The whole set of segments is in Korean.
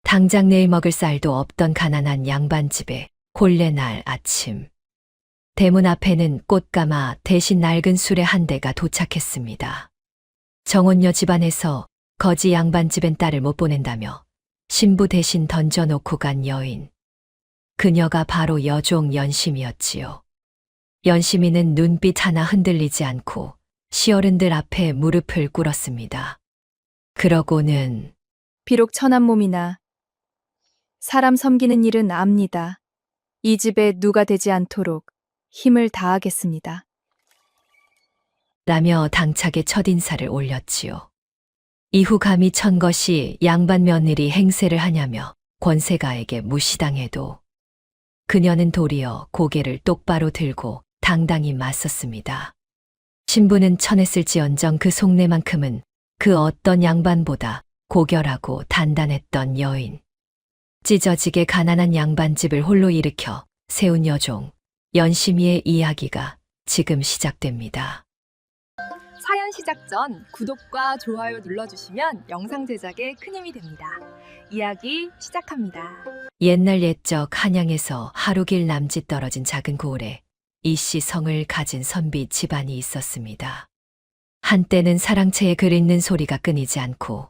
당장 내일 먹을 쌀도 없던 가난한 양반집에 본래 날 아침. 대문 앞에는 꽃가마 대신 낡은 수레 한 대가 도착했습니다. 정혼녀 집안에서 거지 양반집엔 딸을 못 보낸다며 신부 대신 던져놓고 간 여인. 그녀가 바로 여종 연심이었지요. 연심이는 눈빛 하나 흔들리지 않고 시어른들 앞에 무릎을 꿇었습니다. 그러고는 비록 천한 몸이나 사람 섬기는 일은 압니다. 이 집에 누가 되지 않도록 힘을 다하겠습니다. 라며 당차게 첫인사를 올렸지요. 이후 감히 천 것이 양반 며느리 행세를 하냐며 권세가에게 무시당해도 그녀는 도리어 고개를 똑바로 들고 당당히 맞섰습니다. 신부는 천했을지언정 그 속내만큼은 그 어떤 양반보다 고결하고 단단했던 여인. 찢어지게 가난한 양반집을 홀로 일으켜 세운 여종, 연심이의 이야기가 지금 시작됩니다. 사연 시작 전 구독과 좋아요 눌러주시면 영상 제작에 큰 힘이 됩니다. 이야기 시작합니다. 옛날 옛적 한양에서 하루길 남짓 떨어진 작은 고을에 이씨 성을 가진 선비 집안이 있었습니다. 한때는 사랑채에 글 읽는 소리가 끊이지 않고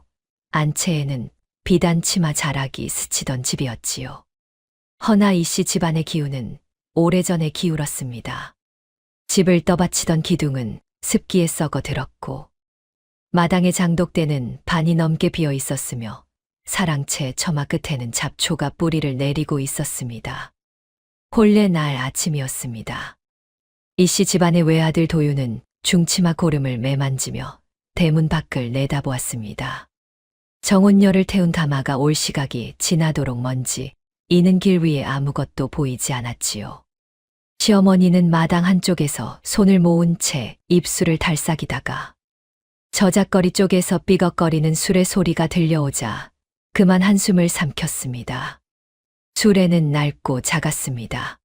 안채에는 비단 치마 자락이 스치던 집이었지요. 허나 이씨 집안의 기운은 오래전에 기울었습니다. 집을 떠받치던 기둥은 습기에 썩어 들었고 마당의 장독대는 반이 넘게 비어 있었으며 사랑채 처마 끝에는 잡초가 뿌리를 내리고 있었습니다. 본래 날 아침이었습니다. 이씨 집안의 외아들 도유는 중치마 고름을 매만지며 대문 밖을 내다보았습니다. 정혼녀를 태운 가마가 올 시각이 지나도록 먼지 이는 길 위에 아무것도 보이지 않았지요. 시어머니는 마당 한쪽에서 손을 모은 채 입술을 달싹이다가 저작거리 쪽에서 삐걱거리는 수레 소리가 들려오자 그만 한숨을 삼켰습니다. 수레는 낡고 작았습니다.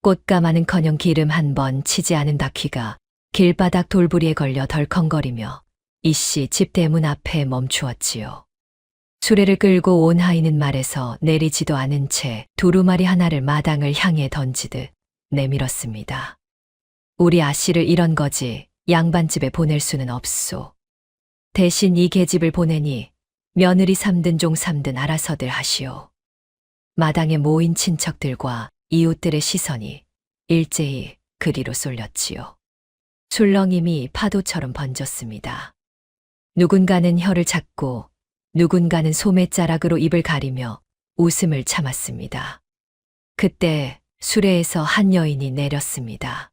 꽃가마는커녕 기름 한 번 치지 않은 바퀴가 길바닥 돌부리에 걸려 덜컹거리며 이씨 집 대문 앞에 멈추었지요. 수레를 끌고 온 하인은 말에서 내리지도 않은 채 두루마리 하나를 마당을 향해 던지듯 내밀었습니다. 우리 아씨를 이런 거지 양반집에 보낼 수는 없소. 대신 이 계집을 보내니 며느리 삼든 종 삼든 알아서들 하시오. 마당에 모인 친척들과 이웃들의 시선이 일제히 그리로 쏠렸지요. 술렁임이 파도처럼 번졌습니다. 누군가는 혀를 찾고 누군가는 소매자락으로 입을 가리며 웃음을 참았습니다. 그때 수레에서 한 여인이 내렸습니다.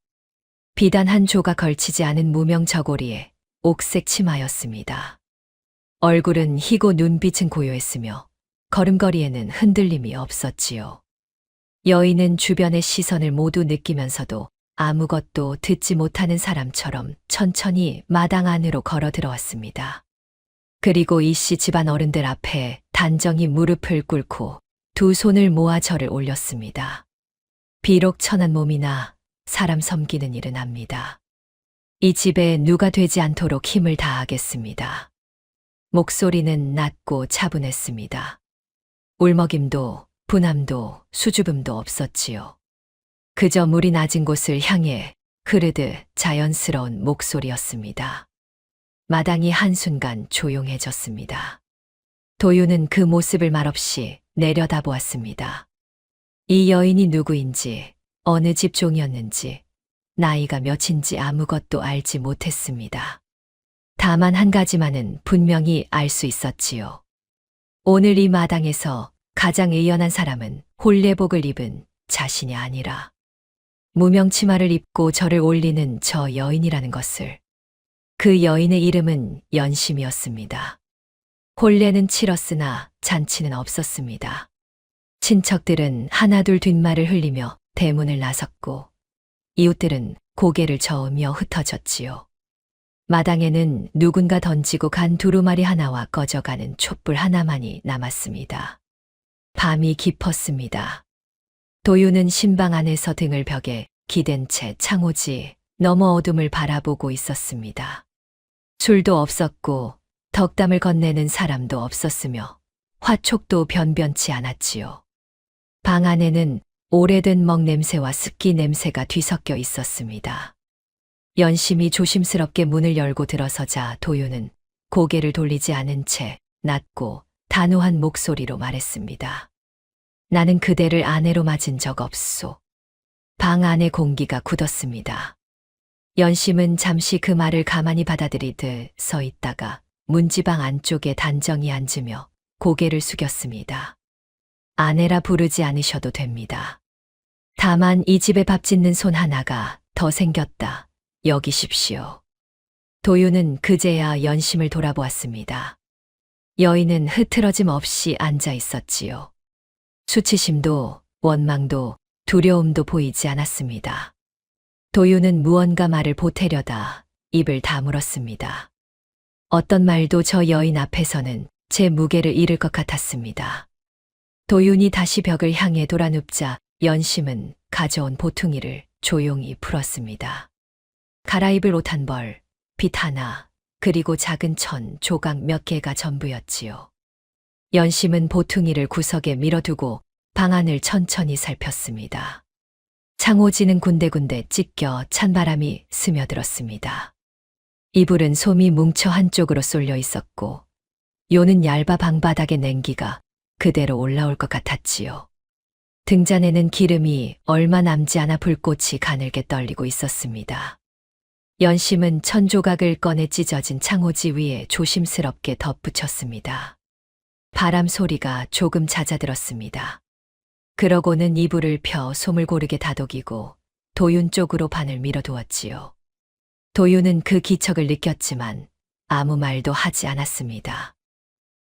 비단 한 조가 걸치지 않은 무명 저고리에 옥색 치마였습니다. 얼굴은 희고 눈빛은 고요했으며 걸음걸이에는 흔들림이 없었지요. 여인은 주변의 시선을 모두 느끼면서도 아무것도 듣지 못하는 사람처럼 천천히 마당 안으로 걸어 들어왔습니다. 그리고 이씨 집안 어른들 앞에 단정히 무릎을 꿇고 두 손을 모아 절을 올렸습니다. 비록 천한 몸이나 사람 섬기는 일은 압니다. 이 집에 누가 되지 않도록 힘을 다하겠습니다. 목소리는 낮고 차분했습니다. 울먹임도 분함도 수줍음도 없었지요. 그저 물이 낮은 곳을 향해 흐르듯 자연스러운 목소리였습니다. 마당이 한순간 조용해졌습니다. 도유는 그 모습을 말없이 내려다보았습니다. 이 여인이 누구인지, 어느 집 종이었는지, 나이가 몇인지 아무것도 알지 못했습니다. 다만 한 가지만은 분명히 알 수 있었지요. 오늘 이 마당에서 가장 의연한 사람은 혼례복을 입은 자신이 아니라 무명 치마를 입고 절을 올리는 저 여인이라는 것을. 그 여인의 이름은 연심이었습니다. 혼례는 치렀으나 잔치는 없었습니다. 친척들은 하나둘 뒷말을 흘리며 대문을 나섰고 이웃들은 고개를 저으며 흩어졌지요. 마당에는 누군가 던지고 간 두루마리 하나와 꺼져가는 촛불 하나만이 남았습니다. 밤이 깊었습니다. 도유는 신방 안에서 등을 벽에 기댄 채 창호지 너머 어둠을 바라보고 있었습니다. 술도 없었고 덕담을 건네는 사람도 없었으며 화촉도 변변치 않았지요. 방 안에는 오래된 먹 냄새와 습기 냄새가 뒤섞여 있었습니다. 연심이 조심스럽게 문을 열고 들어서자 도윤은 고개를 돌리지 않은 채 낮고 단호한 목소리로 말했습니다. 나는 그대를 아내로 맞은 적 없소. 방 안의 공기가 굳었습니다. 연심은 잠시 그 말을 가만히 받아들이듯 서 있다가 문지방 안쪽에 단정히 앉으며 고개를 숙였습니다. 아내라 부르지 않으셔도 됩니다. 다만 이 집에 밥 짓는 손 하나가 더 생겼다. 여기십시오. 도윤은 그제야 연심을 돌아보았습니다. 여인은 흐트러짐 없이 앉아 있었지요. 수치심도 원망도 두려움도 보이지 않았습니다. 도윤은 무언가 말을 보태려다 입을 다물었습니다. 어떤 말도 저 여인 앞에서는 제 무게를 잃을 것 같았습니다. 도윤이 다시 벽을 향해 돌아눕자 연심은 가져온 보퉁이를 조용히 풀었습니다. 갈아입을 옷 한 벌, 빗 하나, 그리고 작은 천, 조각 몇 개가 전부였지요. 연심은 보퉁이를 구석에 밀어두고 방 안을 천천히 살폈습니다. 창호지는 군데군데 찢겨 찬바람이 스며들었습니다. 이불은 솜이 뭉쳐 한쪽으로 쏠려 있었고 요는 얇아 방바닥의 냉기가 그대로 올라올 것 같았지요. 등잔에는 기름이 얼마 남지 않아 불꽃이 가늘게 떨리고 있었습니다. 연심은 천조각을 꺼내 찢어진 창호지 위에 조심스럽게 덧붙였습니다. 바람 소리가 조금 잦아들었습니다. 그러고는 이불을 펴 솜을 고르게 다독이고 도윤 쪽으로 반을 밀어두었지요. 도윤은 그 기척을 느꼈지만 아무 말도 하지 않았습니다.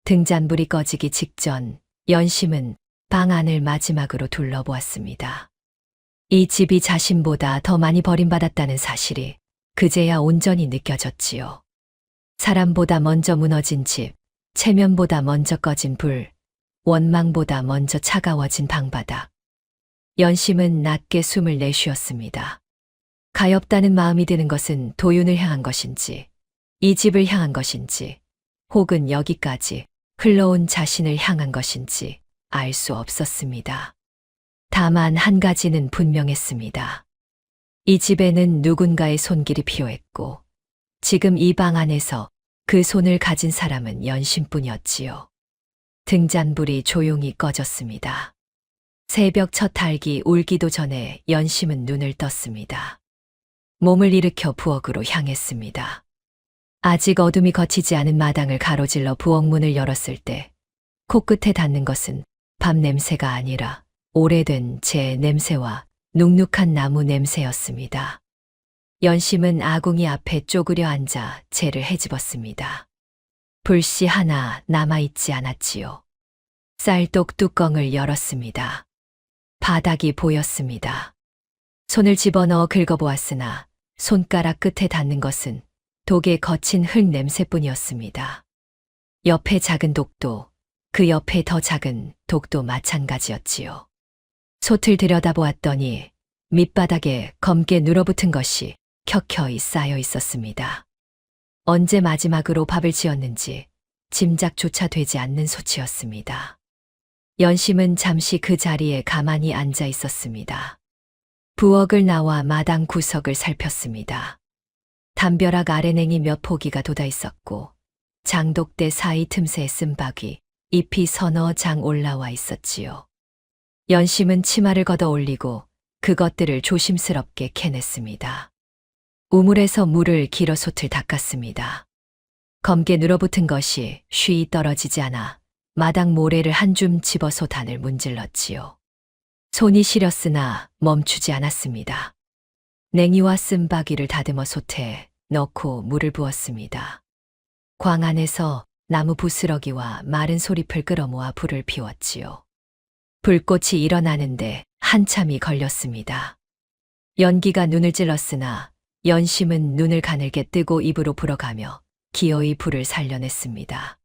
등잔불이 꺼지기 직전 연심은 방 안을 마지막으로 둘러보았습니다. 이 집이 자신보다 더 많이 버림받았다는 사실이 그제야 온전히 느껴졌지요. 사람보다 먼저 무너진 집, 체면보다 먼저 꺼진 불, 원망보다 먼저 차가워진 방바닥. 연심은 낮게 숨을 내쉬었습니다. 가엾다는 마음이 드는 것은 도윤을 향한 것인지, 이 집을 향한 것인지, 혹은 여기까지 흘러온 자신을 향한 것인지 알 수 없었습니다. 다만 한 가지는 분명했습니다. 이 집에는 누군가의 손길이 필요했고, 지금 이 방 안에서 그 손을 가진 사람은 연심뿐이었지요. 등잔불이 조용히 꺼졌습니다. 새벽 첫 닭이 울기도 전에 연심은 눈을 떴습니다. 몸을 일으켜 부엌으로 향했습니다. 아직 어둠이 거치지 않은 마당을 가로질러 부엌문을 열었을 때 코끝에 닿는 것은 밥 냄새가 아니라 오래된 재 냄새와 눅눅한 나무 냄새였습니다. 연심은 아궁이 앞에 쪼그려 앉아 재를 헤집었습니다. 불씨 하나 남아있지 않았지요. 쌀독 뚜껑을 열었습니다. 바닥이 보였습니다. 손을 집어넣어 긁어보았으나 손가락 끝에 닿는 것은 독의 거친 흙 냄새뿐이었습니다. 옆에 작은 독도, 그 옆에 더 작은 독도 마찬가지였지요. 솥을 들여다보았더니 밑바닥에 검게 눌어붙은 것이 켜켜이 쌓여 있었습니다. 언제 마지막으로 밥을 지었는지 짐작조차 되지 않는 소치였습니다. 연심은 잠시 그 자리에 가만히 앉아 있었습니다. 부엌을 나와 마당 구석을 살폈습니다. 담벼락 아래냉이 몇 포기가 돋아 있었고 장독대 사이 틈새 쓴박이 잎이 서너 장 올라와 있었지요. 연심은 치마를 걷어 올리고 그것들을 조심스럽게 캐냈습니다. 우물에서 물을 길어 솥을 닦았습니다. 검게 눌어붙은 것이 쉬이 떨어지지 않아 마당 모래를 한 줌 집어 솥 안을 문질렀지요. 손이 시렸으나 멈추지 않았습니다. 냉이와 쓴바귀를 다듬어 솥에 넣고 물을 부었습니다. 광 안에서 나무 부스러기와 마른 소리풀 끌어모아 불을 피웠지요. 불꽃이 일어나는데 한참이 걸렸습니다. 연기가 눈을 찔렀으나 연심은 눈을 가늘게 뜨고 입으로 불어가며 기어이 불을 살려냈습니다.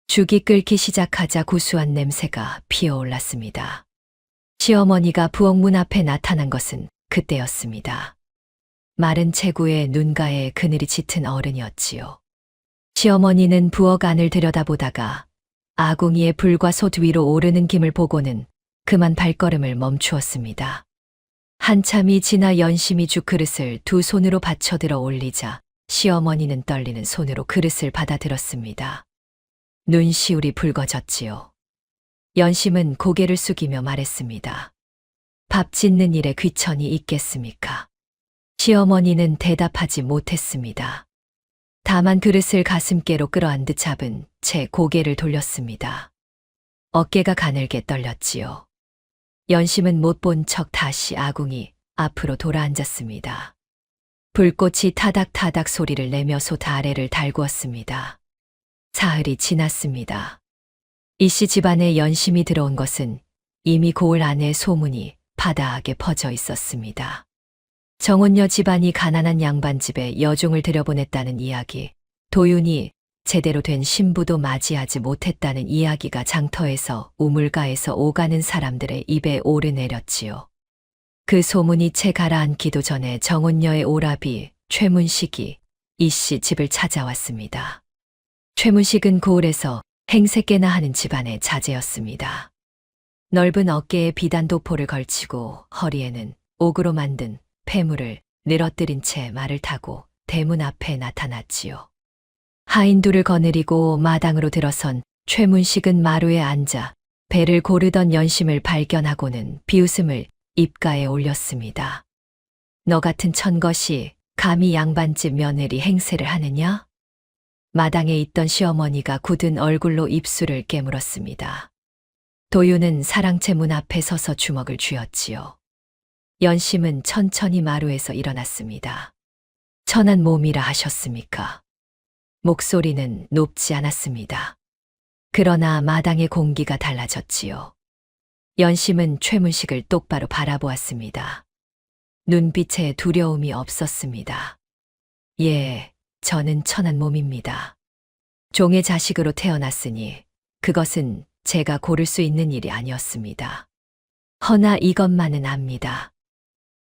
죽이 끓기 시작하자 구수한 냄새가 피어올랐습니다. 시어머니가 부엌문 앞에 나타난 것은 그때였습니다. 마른 체구에 눈가에 그늘이 짙은 어른이었지요. 시어머니는 부엌 안을 들여다보다가 아궁이의 불과 솥 위로 오르는 김을 보고는 그만 발걸음을 멈추었습니다. 한참이 지나 연심이 죽 그릇을 두 손으로 받쳐들어 올리자 시어머니는 떨리는 손으로 그릇을 받아들었습니다. 눈시울이 붉어졌지요. 연심은 고개를 숙이며 말했습니다. 밥 짓는 일에 귀천이 있겠습니까? 시어머니는 대답하지 못했습니다. 다만 그릇을 가슴께로 끌어안듯 잡은 채 고개를 돌렸습니다. 어깨가 가늘게 떨렸지요. 연심은 못 본 척 다시 아궁이 앞으로 돌아앉았습니다. 불꽃이 타닥타닥 소리를 내며 솥 아래를 달구었습니다. 사흘이 지났습니다. 이씨 집안에 연심이 들어온 것은 이미 고을 안에 소문이 파다하게 퍼져 있었습니다. 정혼녀 집안이 가난한 양반집에 여종을 들여보냈다는 이야기, 도윤이 제대로 된 신부도 맞이하지 못했다는 이야기가 장터에서 우물가에서 오가는 사람들의 입에 오르내렸지요. 그 소문이 채 가라앉기도 전에 정혼녀의 오라비 최문식이 이씨 집을 찾아왔습니다. 최문식은 고을에서 행세께나 하는 집안의 자제였습니다. 넓은 어깨에 비단 도포를 걸치고 허리에는 옥으로 만든 폐물을 늘어뜨린 채 말을 타고 대문 앞에 나타났지요. 하인두를 거느리고 마당으로 들어선 최문식은 마루에 앉아 배를 고르던 연심을 발견하고는 비웃음을 입가에 올렸습니다. 너 같은 천것이 감히 양반집 며느리 행세를 하느냐? 마당에 있던 시어머니가 굳은 얼굴로 입술을 깨물었습니다. 도윤은 사랑채 문 앞에 서서 주먹을 쥐었지요. 연심은 천천히 마루에서 일어났습니다. 천한 몸이라 하셨습니까? 목소리는 높지 않았습니다. 그러나 마당의 공기가 달라졌지요. 연심은 최문식을 똑바로 바라보았습니다. 눈빛에 두려움이 없었습니다. 예, 저는 천한 몸입니다. 종의 자식으로 태어났으니 그것은 제가 고를 수 있는 일이 아니었습니다. 허나 이것만은 압니다.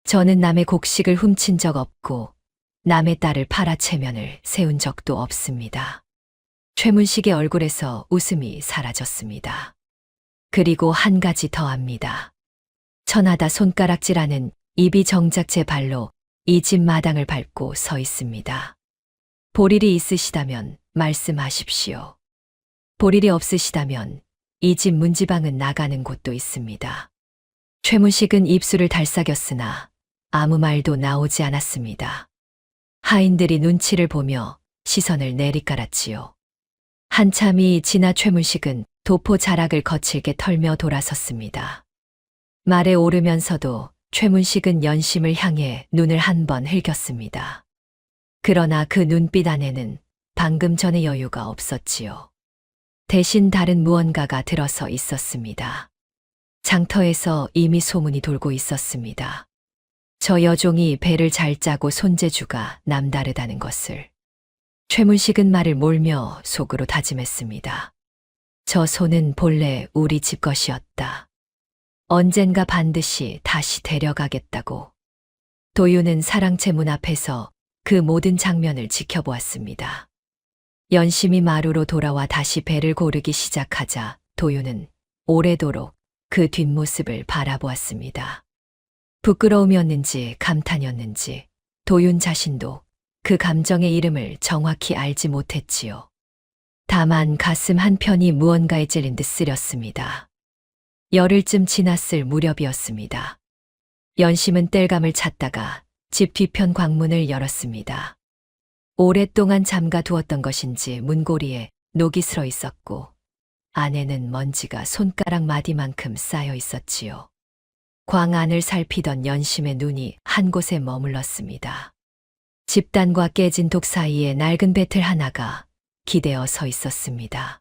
저는 남의 곡식을 훔친 적 없고 남의 딸을 팔아채면을 세운 적도 없습니다. 최문식의 얼굴에서 웃음이 사라졌습니다. 그리고 한 가지 더 합니다. 천하다 손가락질하는 입이 정작 제 발로 이 집 마당을 밟고 서 있습니다. 볼일이 있으시다면 말씀하십시오. 볼일이 없으시다면 이 집 문지방은 나가는 곳도 있습니다. 최문식은 입술을 달싹였으나 아무 말도 나오지 않았습니다. 하인들이 눈치를 보며 시선을 내리깔았지요. 한참이 지나 최문식은 도포 자락을 거칠게 털며 돌아섰습니다. 말에 오르면서도 최문식은 연심을 향해 눈을 한 번 흘겼습니다. 그러나 그 눈빛 안에는 방금 전의 여유가 없었지요. 대신 다른 무언가가 들어서 있었습니다. 장터에서 이미 소문이 돌고 있었습니다. 저 여종이 배를 잘 짜고 손재주가 남다르다는 것을. 최문식은 말을 몰며 속으로 다짐했습니다. 저 손은 본래 우리 집 것이었다. 언젠가 반드시 다시 데려가겠다고. 도윤은 사랑채 문 앞에서 그 모든 장면을 지켜보았습니다. 연심이 마루로 돌아와 다시 배를 고르기 시작하자 도윤은 오래도록 그 뒷모습을 바라보았습니다. 부끄러움이었는지 감탄이었는지 도윤 자신도 그 감정의 이름을 정확히 알지 못했지요. 다만 가슴 한편이 무언가에 찔린 듯 쓰렸습니다. 열흘쯤 지났을 무렵이었습니다. 연심은 땔감을 찾다가 집 뒤편 광문을 열었습니다. 오랫동안 잠가 두었던 것인지 문고리에 녹이 슬어 있었고 안에는 먼지가 손가락 마디만큼 쌓여 있었지요. 광 안을 살피던 연심의 눈이 한 곳에 머물렀습니다. 집단과 깨진 독 사이에 낡은 배틀 하나가 기대어 서 있었습니다.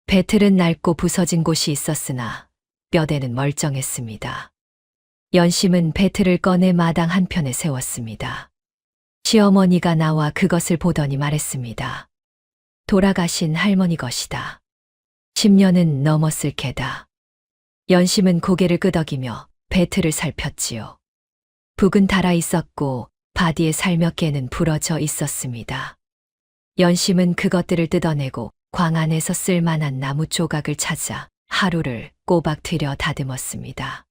배틀은 낡고 부서진 곳이 있었으나 뼈대는 멀쩡했습니다. 연심은 배틀을 꺼내 마당 한편에 세웠습니다. 시어머니가 나와 그것을 보더니 말했습니다. 돌아가신 할머니 것이다. 10년은 넘었을 게다. 연심은 고개를 끄덕이며 배틀을 살폈지요. 북은 닳아 있었고 바디의 살몇 개는 부러져 있었습니다. 연심은 그것들을 뜯어내고 광 안에서 쓸만한 나무 조각을 찾아 하루를 꼬박 들여 다듬었습니다.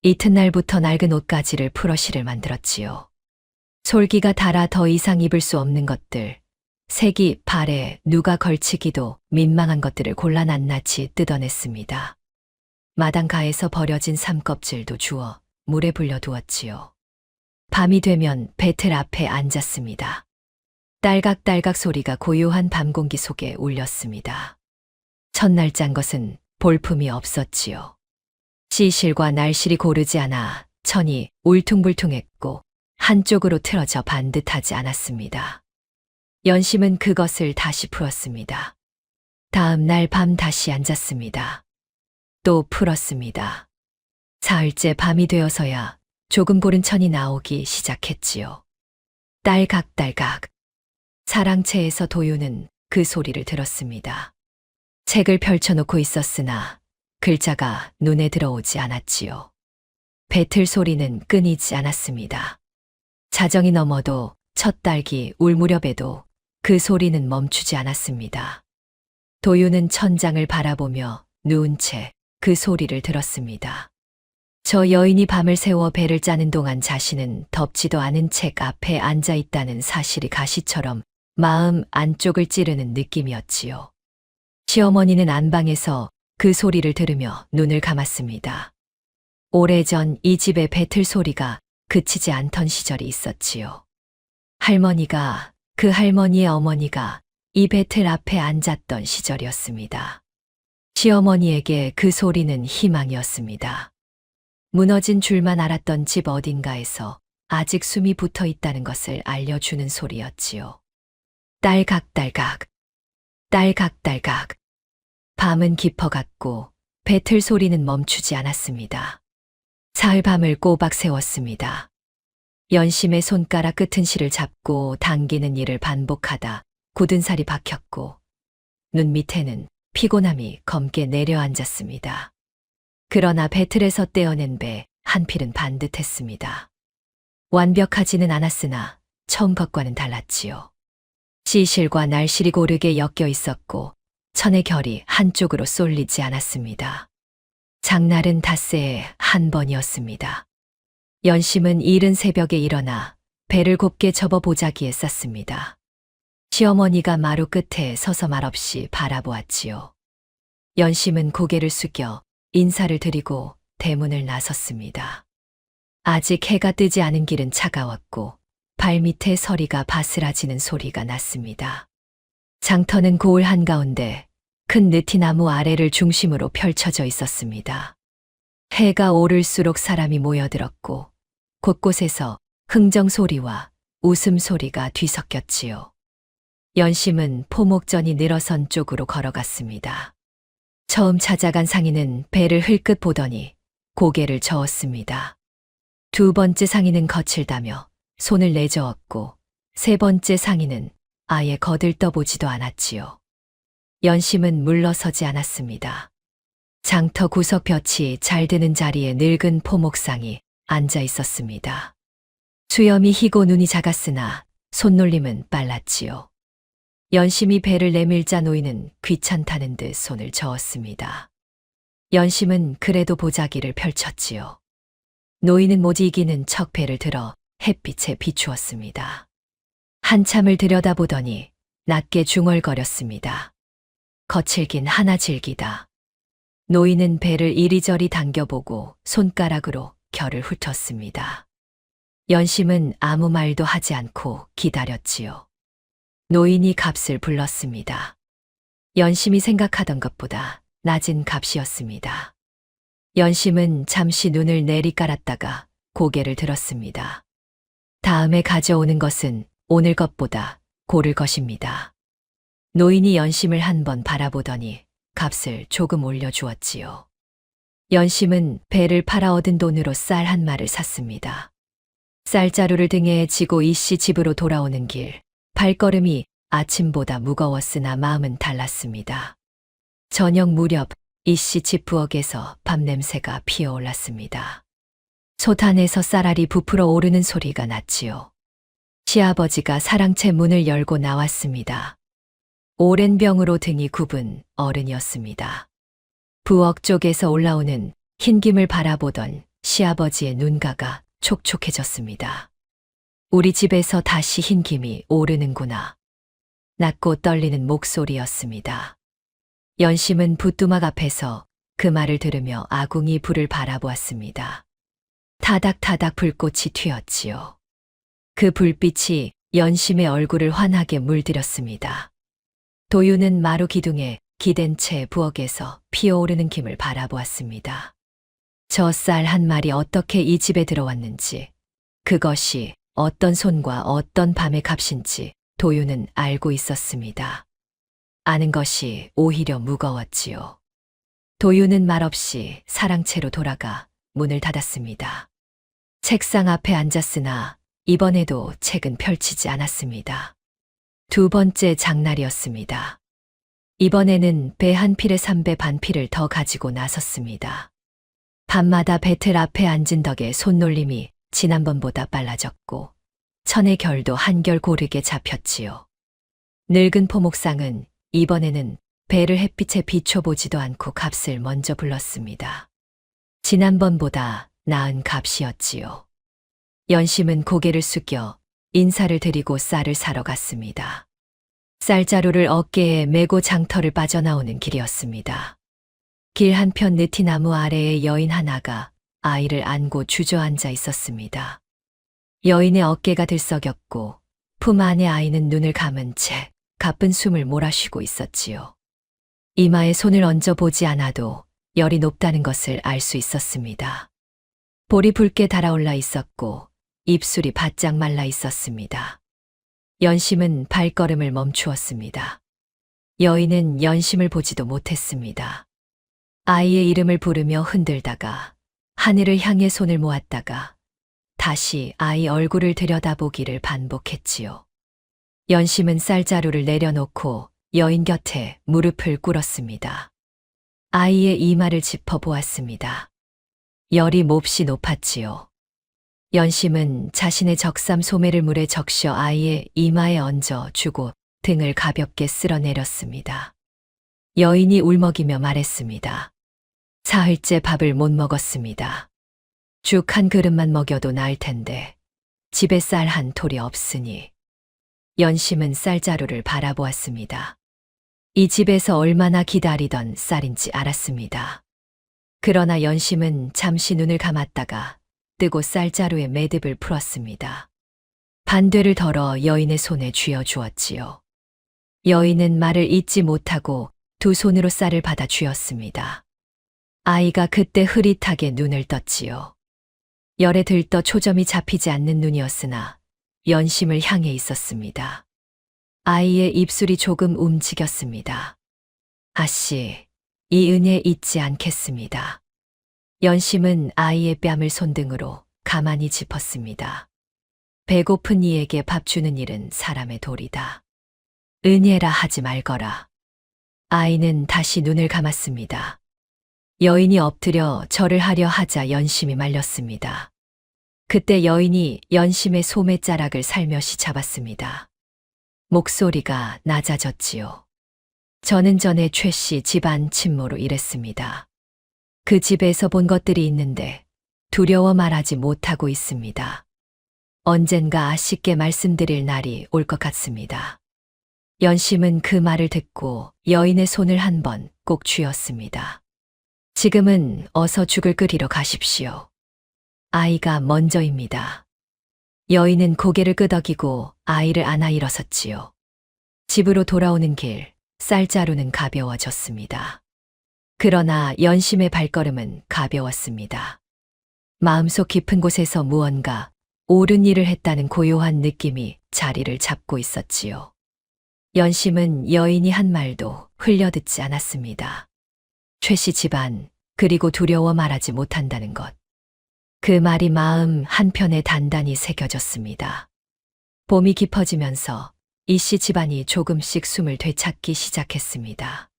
이튿날부터 낡은 옷가지를 풀어실을 만들었지요. 솔기가 닳아 더 이상 입을 수 없는 것들, 색이 발에 누가 걸치기도 민망한 것들을 골라 낱낱이 뜯어냈습니다. 마당가에서 버려진 삼껍질도 주워 물에 불려두었지요. 밤이 되면 배틀 앞에 앉았습니다. 딸각딸각 소리가 고요한 밤 공기 속에 울렸습니다. 첫날 짠 것은 볼품이 없었지요. 시실과 날실이 고르지 않아 천이 울퉁불퉁했고 한쪽으로 틀어져 반듯하지 않았습니다. 연심은 그것을 다시 풀었습니다. 다음 날 밤 다시 앉았습니다. 또 풀었습니다. 사흘째 밤이 되어서야 조금 고른 천이 나오기 시작했지요. 딸각딸각. 사랑채에서 도유는 그 소리를 들었습니다. 책을 펼쳐놓고 있었으나 글자가 눈에 들어오지 않았지요. 배틀 소리는 끊이지 않았습니다. 자정이 넘어도 첫 딸기 울 무렵에도 그 소리는 멈추지 않았습니다. 도유는 천장을 바라보며 누운 채 그 소리를 들었습니다. 저 여인이 밤을 새워 배를 짜는 동안 자신은 덮지도 않은 책 앞에 앉아 있다는 사실이 가시처럼 마음 안쪽을 찌르는 느낌이었지요. 시어머니는 안방에서 그 소리를 들으며 눈을 감았습니다. 오래전 이 집의 배틀 소리가 그치지 않던 시절이 있었지요. 할머니가, 그 할머니의 어머니가 이 배틀 앞에 앉았던 시절이었습니다. 시어머니에게 그 소리는 희망이었습니다. 무너진 줄만 알았던 집 어딘가에서 아직 숨이 붙어 있다는 것을 알려주는 소리였지요. 딸각딸각, 딸각딸각. 밤은 깊어갔고 배틀 소리는 멈추지 않았습니다. 사흘 밤을 꼬박 세웠습니다. 연심의 손가락 끝은 실을 잡고 당기는 일을 반복하다 굳은 살이 박혔고 눈 밑에는 피곤함이 검게 내려앉았습니다. 그러나 배틀에서 떼어낸 배 한 필은 반듯했습니다. 완벽하지는 않았으나 처음 것과는 달랐지요. 시실과 날실이 고르게 엮여 있었고 천의 결이 한쪽으로 쏠리지 않았습니다. 장날은 닷새에 한 번이었습니다. 연심은 이른 새벽에 일어나 배를 곱게 접어 보자기에 쌌습니다. 시어머니가 마루 끝에 서서 말없이 바라보았지요. 연심은 고개를 숙여 인사를 드리고 대문을 나섰습니다. 아직 해가 뜨지 않은 길은 차가웠고 발밑에 서리가 바스라지는 소리가 났습니다. 장터는 고을 한가운데 큰 느티나무 아래를 중심으로 펼쳐져 있었습니다. 해가 오를수록 사람이 모여들었고 곳곳에서 흥정 소리와 웃음 소리가 뒤섞였지요. 연심은 포목전이 늘어선 쪽으로 걸어갔습니다. 처음 찾아간 상인은 배를 흘끗 보더니 고개를 저었습니다. 두 번째 상인은 거칠다며 손을 내저었고 세 번째 상인은 아예 거들떠보지도 않았지요. 연심은 물러서지 않았습니다. 장터 구석 볕이 잘 드는 자리에 늙은 포목상이 앉아 있었습니다. 수염이 희고 눈이 작았으나 손놀림은 빨랐지요. 연심이 배를 내밀자 노인은 귀찮다는 듯 손을 저었습니다. 연심은 그래도 보자기를 펼쳤지요. 노인은 못 이기는 척 배를 들어 햇빛에 비추었습니다. 한참을 들여다보더니 낮게 중얼거렸습니다. 거칠긴 하나 질기다. 노인은 배를 이리저리 당겨보고 손가락으로 결을 훑었습니다. 연심은 아무 말도 하지 않고 기다렸지요. 노인이 값을 불렀습니다. 연심이 생각하던 것보다 낮은 값이었습니다. 연심은 잠시 눈을 내리깔았다가 고개를 들었습니다. 다음에 가져오는 것은 오늘 것보다 고를 것입니다. 노인이 연심을 한번 바라보더니 값을 조금 올려주었지요. 연심은 배를 팔아 얻은 돈으로 쌀 한 마를 샀습니다. 쌀자루를 등에 지고 이씨 집으로 돌아오는 길, 발걸음이 아침보다 무거웠으나 마음은 달랐습니다. 저녁 무렵 이씨 집 부엌에서 밥냄새가 피어올랐습니다. 솥안에서 쌀알이 부풀어 오르는 소리가 났지요. 시아버지가 사랑채 문을 열고 나왔습니다. 오랜 병으로 등이 굽은 어른이었습니다. 부엌 쪽에서 올라오는 흰김을 바라보던 시아버지의 눈가가 촉촉해졌습니다. 우리 집에서 다시 흰김이 오르는구나. 낮고 떨리는 목소리였습니다. 연심은 부뚜막 앞에서 그 말을 들으며 아궁이 불을 바라보았습니다. 타닥타닥 불꽃이 튀었지요. 그 불빛이 연심의 얼굴을 환하게 물들였습니다. 도유는 마루 기둥에 기댄 채 부엌에서 피어오르는 김을 바라보았습니다. 저 쌀 한 마리 어떻게 이 집에 들어왔는지, 그것이 어떤 손과 어떤 밤의 값인지 도유는 알고 있었습니다. 아는 것이 오히려 무거웠지요. 도유는 말없이 사랑채로 돌아가 문을 닫았습니다. 책상 앞에 앉았으나 이번에도 책은 펼치지 않았습니다. 두 번째 장날이었습니다. 이번에는 배 한 필에 3배 반 필을 더 가지고 나섰습니다. 밤마다 배틀 앞에 앉은 덕에 손놀림이 지난번보다 빨라졌고 천의 결도 한결 고르게 잡혔지요. 늙은 포목상은 이번에는 배를 햇빛에 비춰보지도 않고 값을 먼저 불렀습니다. 지난번보다 나은 값이었지요. 연심은 고개를 숙여 인사를 드리고 쌀을 사러 갔습니다. 쌀자루를 어깨에 메고 장터를 빠져나오는 길이었습니다. 길 한편 느티나무 아래에 여인 하나가 아이를 안고 주저앉아 있었습니다. 여인의 어깨가 들썩였고 품 안에 아이는 눈을 감은 채 가쁜 숨을 몰아쉬고 있었지요. 이마에 손을 얹어 보지 않아도 열이 높다는 것을 알 수 있었습니다. 볼이 붉게 달아올라 있었고 입술이 바짝 말라 있었습니다. 연심은 발걸음을 멈추었습니다. 여인은 연심을 보지도 못했습니다. 아이의 이름을 부르며 흔들다가 하늘을 향해 손을 모았다가 다시 아이 얼굴을 들여다보기를 반복했지요. 연심은 쌀자루를 내려놓고 여인 곁에 무릎을 꿇었습니다. 아이의 이마를 짚어보았습니다. 열이 몹시 높았지요. 연심은 자신의 적삼 소매를 물에 적셔 아이의 이마에 얹어 주고 등을 가볍게 쓸어내렸습니다. 여인이 울먹이며 말했습니다. 사흘째 밥을 못 먹었습니다. 죽 한 그릇만 먹여도 나을 텐데 집에 쌀 한 톨이 없으니. 연심은 쌀자루를 바라보았습니다. 이 집에서 얼마나 기다리던 쌀인지 알았습니다. 그러나 연심은 잠시 눈을 감았다가 뜨고 쌀자루의 매듭을 풀었습니다. 반대를 덜어 여인의 손에 쥐어 주었지요. 여인은 말을 잇지 못하고 두 손으로 쌀을 받아 쥐었습니다. 아이가 그때 흐릿하게 눈을 떴지요. 열에 들떠 초점이 잡히지 않는 눈이었으나 연심을 향해 있었습니다. 아이의 입술이 조금 움직였습니다. 아씨, 이 은혜 잊지 않겠습니다. 연심은 아이의 뺨을 손등으로 가만히 짚었습니다. 배고픈 이에게 밥 주는 일은 사람의 도리다. 은혜라 하지 말거라. 아이는 다시 눈을 감았습니다. 여인이 엎드려 절을 하려 하자 연심이 말렸습니다. 그때 여인이 연심의 소매자락을 살며시 잡았습니다. 목소리가 낮아졌지요. 저는 전에 최 씨 집안 친모로 일했습니다. 그 집에서 본 것들이 있는데 두려워 말하지 못하고 있습니다. 언젠가 아쉽게 말씀드릴 날이 올 것 같습니다. 연심은 그 말을 듣고 여인의 손을 한 번 꼭 쥐었습니다. 지금은 어서 죽을 끓이러 가십시오. 아이가 먼저입니다. 여인은 고개를 끄덕이고 아이를 안아 일어섰지요. 집으로 돌아오는 길, 쌀자루는 가벼워졌습니다. 그러나 연심의 발걸음은 가벼웠습니다. 마음속 깊은 곳에서 무언가 옳은 일을 했다는 고요한 느낌이 자리를 잡고 있었지요. 연심은 여인이 한 말도 흘려듣지 않았습니다. 최 씨 집안, 그리고 두려워 말하지 못한다는 것. 그 말이 마음 한편에 단단히 새겨졌습니다. 봄이 깊어지면서 이 씨 집안이 조금씩 숨을 되찾기 시작했습니다.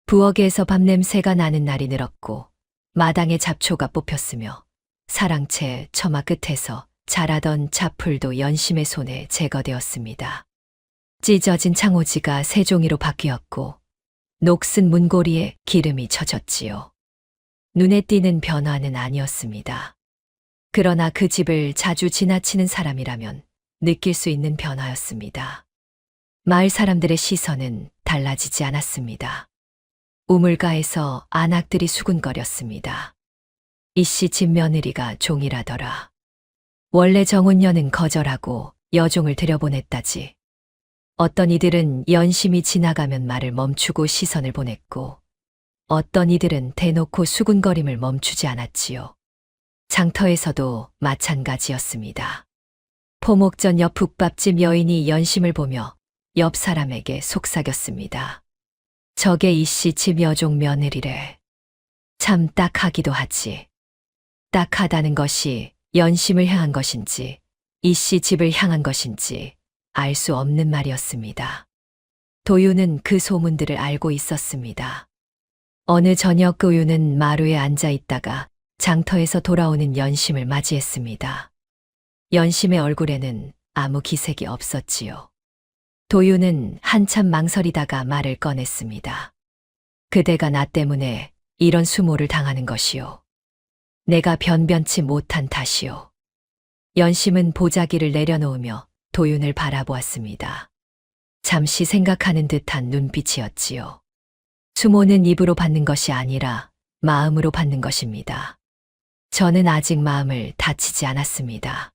부엌에서 밥냄새가 나는 날이 늘었고 마당에 잡초가 뽑혔으며 사랑채 처마 끝에서 자라던 잡풀도 연심의 손에 제거되었습니다. 찢어진 창호지가 새 종이로 바뀌었고 녹슨 문고리에 기름이 젖었지요. 눈에 띄는 변화는 아니었습니다. 그러나 그 집을 자주 지나치는 사람이라면 느낄 수 있는 변화였습니다. 마을 사람들의 시선은 달라지지 않았습니다. 우물가에서 안악들이 수군거렸습니다. 이씨 집 며느리가 종이라더라. 원래 정운녀는 거절하고 여종을 들여보냈다지. 어떤 이들은 연심이 지나가면 말을 멈추고 시선을 보냈고, 어떤 이들은 대놓고 수군거림을 멈추지 않았지요. 장터에서도 마찬가지였습니다. 포목전 옆 북밥집 여인이 연심을 보며 옆 사람에게 속삭였습니다. 저게 이씨 집 여종 며느리래. 참 딱하기도 하지. 딱하다는 것이 연심을 향한 것인지 이씨 집을 향한 것인지 알 수 없는 말이었습니다. 도유는 그 소문들을 알고 있었습니다. 어느 저녁 도유는 마루에 앉아 있다가 장터에서 돌아오는 연심을 맞이했습니다. 연심의 얼굴에는 아무 기색이 없었지요. 도유는 한참 망설이다가 말을 꺼냈습니다. 그대가 나 때문에 이런 수모를 당하는 것이요. 내가 변변치 못한 탓이요. 연심은 보자기를 내려놓으며 도윤을 바라보았습니다. 잠시 생각하는 듯한 눈빛이었지요. 수모는 입으로 받는 것이 아니라 마음으로 받는 것입니다. 저는 아직 마음을 다치지 않았습니다.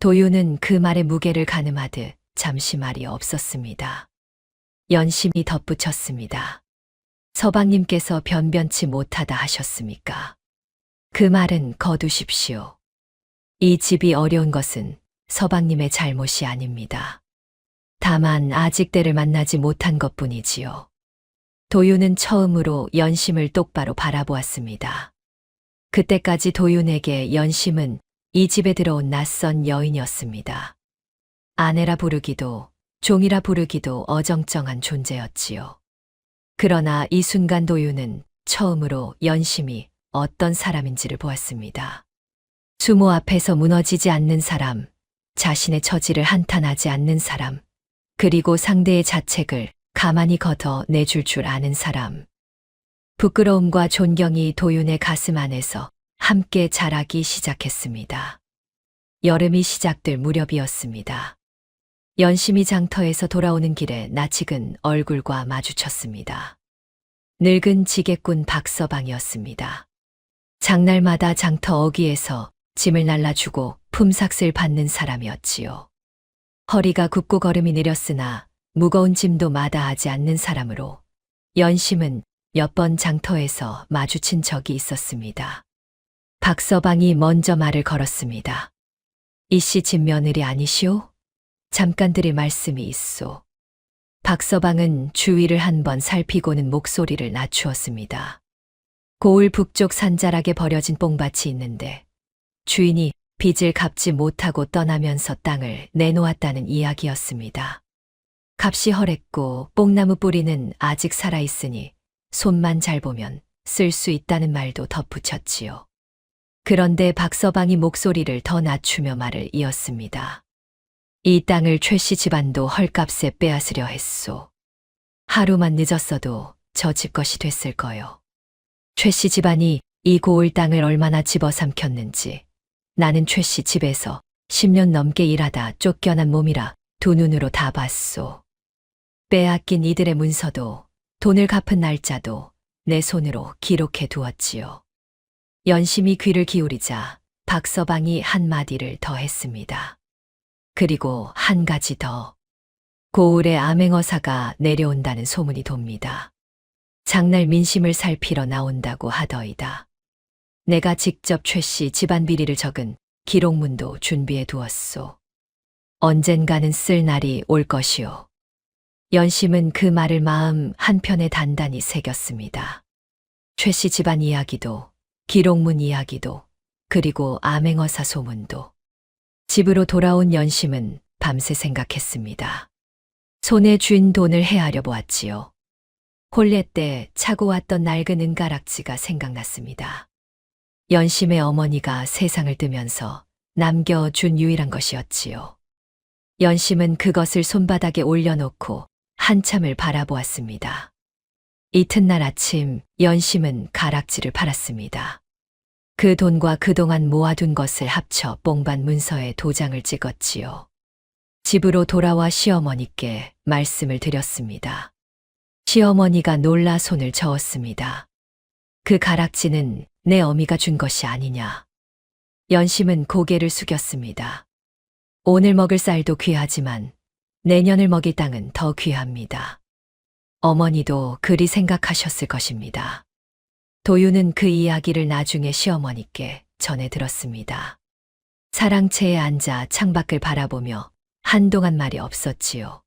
도윤은 그 말의 무게를 가늠하듯 잠시 말이 없었습니다. 연심이 덧붙였습니다. 서방님께서 변변치 못하다 하셨습니까? 그 말은 거두십시오. 이 집이 어려운 것은 서방님의 잘못이 아닙니다. 다만 아직 때를 만나지 못한 것뿐이지요. 도윤은 처음으로 연심을 똑바로 바라보았습니다. 그때까지 도윤에게 연심은 이 집에 들어온 낯선 여인이었습니다. 아내라 부르기도 종이라 부르기도 어정쩡한 존재였지요. 그러나 이 순간 도윤은 처음으로 연심이 어떤 사람인지를 보았습니다. 수모 앞에서 무너지지 않는 사람, 자신의 처지를 한탄하지 않는 사람, 그리고 상대의 자책을 가만히 걷어내줄 줄 아는 사람. 부끄러움과 존경이 도윤의 가슴 안에서 함께 자라기 시작했습니다. 여름이 시작될 무렵이었습니다. 연심이 장터에서 돌아오는 길에 낯익은 얼굴과 마주쳤습니다. 늙은 지게꾼 박서방이었습니다. 장날마다 장터 어귀에서 짐을 날라주고 품삯을 받는 사람이었지요. 허리가 굽고 걸음이 느렸으나 무거운 짐도 마다하지 않는 사람으로 연심은 몇 번 장터에서 마주친 적이 있었습니다. 박서방이 먼저 말을 걸었습니다. 이씨 집 며느리 아니시오? 잠깐 드릴 말씀이 있소. 박서방은 주위를 한번 살피고는 목소리를 낮추었습니다. 고을 북쪽 산자락에 버려진 뽕밭이 있는데 주인이 빚을 갚지 못하고 떠나면서 땅을 내놓았다는 이야기였습니다. 값이 허랬고 뽕나무 뿌리는 아직 살아있으니 손만 잘 보면 쓸 수 있다는 말도 덧붙였지요. 그런데 박서방이 목소리를 더 낮추며 말을 이었습니다. 이 땅을 최씨 집안도 헐값에 빼앗으려 했소. 하루만 늦었어도 저 집 것이 됐을 거요. 최씨 집안이 이 고을 땅을 얼마나 집어삼켰는지 나는 최씨 집에서 10년 넘게 일하다 쫓겨난 몸이라 두 눈으로 다 봤소. 빼앗긴 이들의 문서도 돈을 갚은 날짜도 내 손으로 기록해 두었지요. 연심이 귀를 기울이자 박서방이 한마디를 더 했습니다. 그리고 한 가지 더. 고을에 암행어사가 내려온다는 소문이 돕니다. 장날 민심을 살피러 나온다고 하더이다. 내가 직접 최씨 집안 비리를 적은 기록문도 준비해 두었소. 언젠가는 쓸 날이 올 것이오. 연심은 그 말을 마음 한편에 단단히 새겼습니다. 최씨 집안 이야기도, 기록문 이야기도, 그리고 암행어사 소문도. 집으로 돌아온 연심은 밤새 생각했습니다. 손에 쥔 돈을 헤아려 보았지요. 혼례 때 차고 왔던 낡은 은가락지가 생각났습니다. 연심의 어머니가 세상을 뜨면서 남겨준 유일한 것이었지요. 연심은 그것을 손바닥에 올려놓고 한참을 바라보았습니다. 이튿날 아침 연심은 가락지를 팔았습니다. 그 돈과 그동안 모아둔 것을 합쳐 뽕반 문서에 도장을 찍었지요. 집으로 돌아와 시어머니께 말씀을 드렸습니다. 시어머니가 놀라 손을 저었습니다. 그 가락지는 내 어미가 준 것이 아니냐. 연심은 고개를 숙였습니다. 오늘 먹을 쌀도 귀하지만 내년을 먹일 땅은 더 귀합니다. 어머니도 그리 생각하셨을 것입니다. 도유는 그 이야기를 나중에 시어머니께 전해 들었습니다. 사랑채에 앉아 창밖을 바라보며 한동안 말이 없었지요.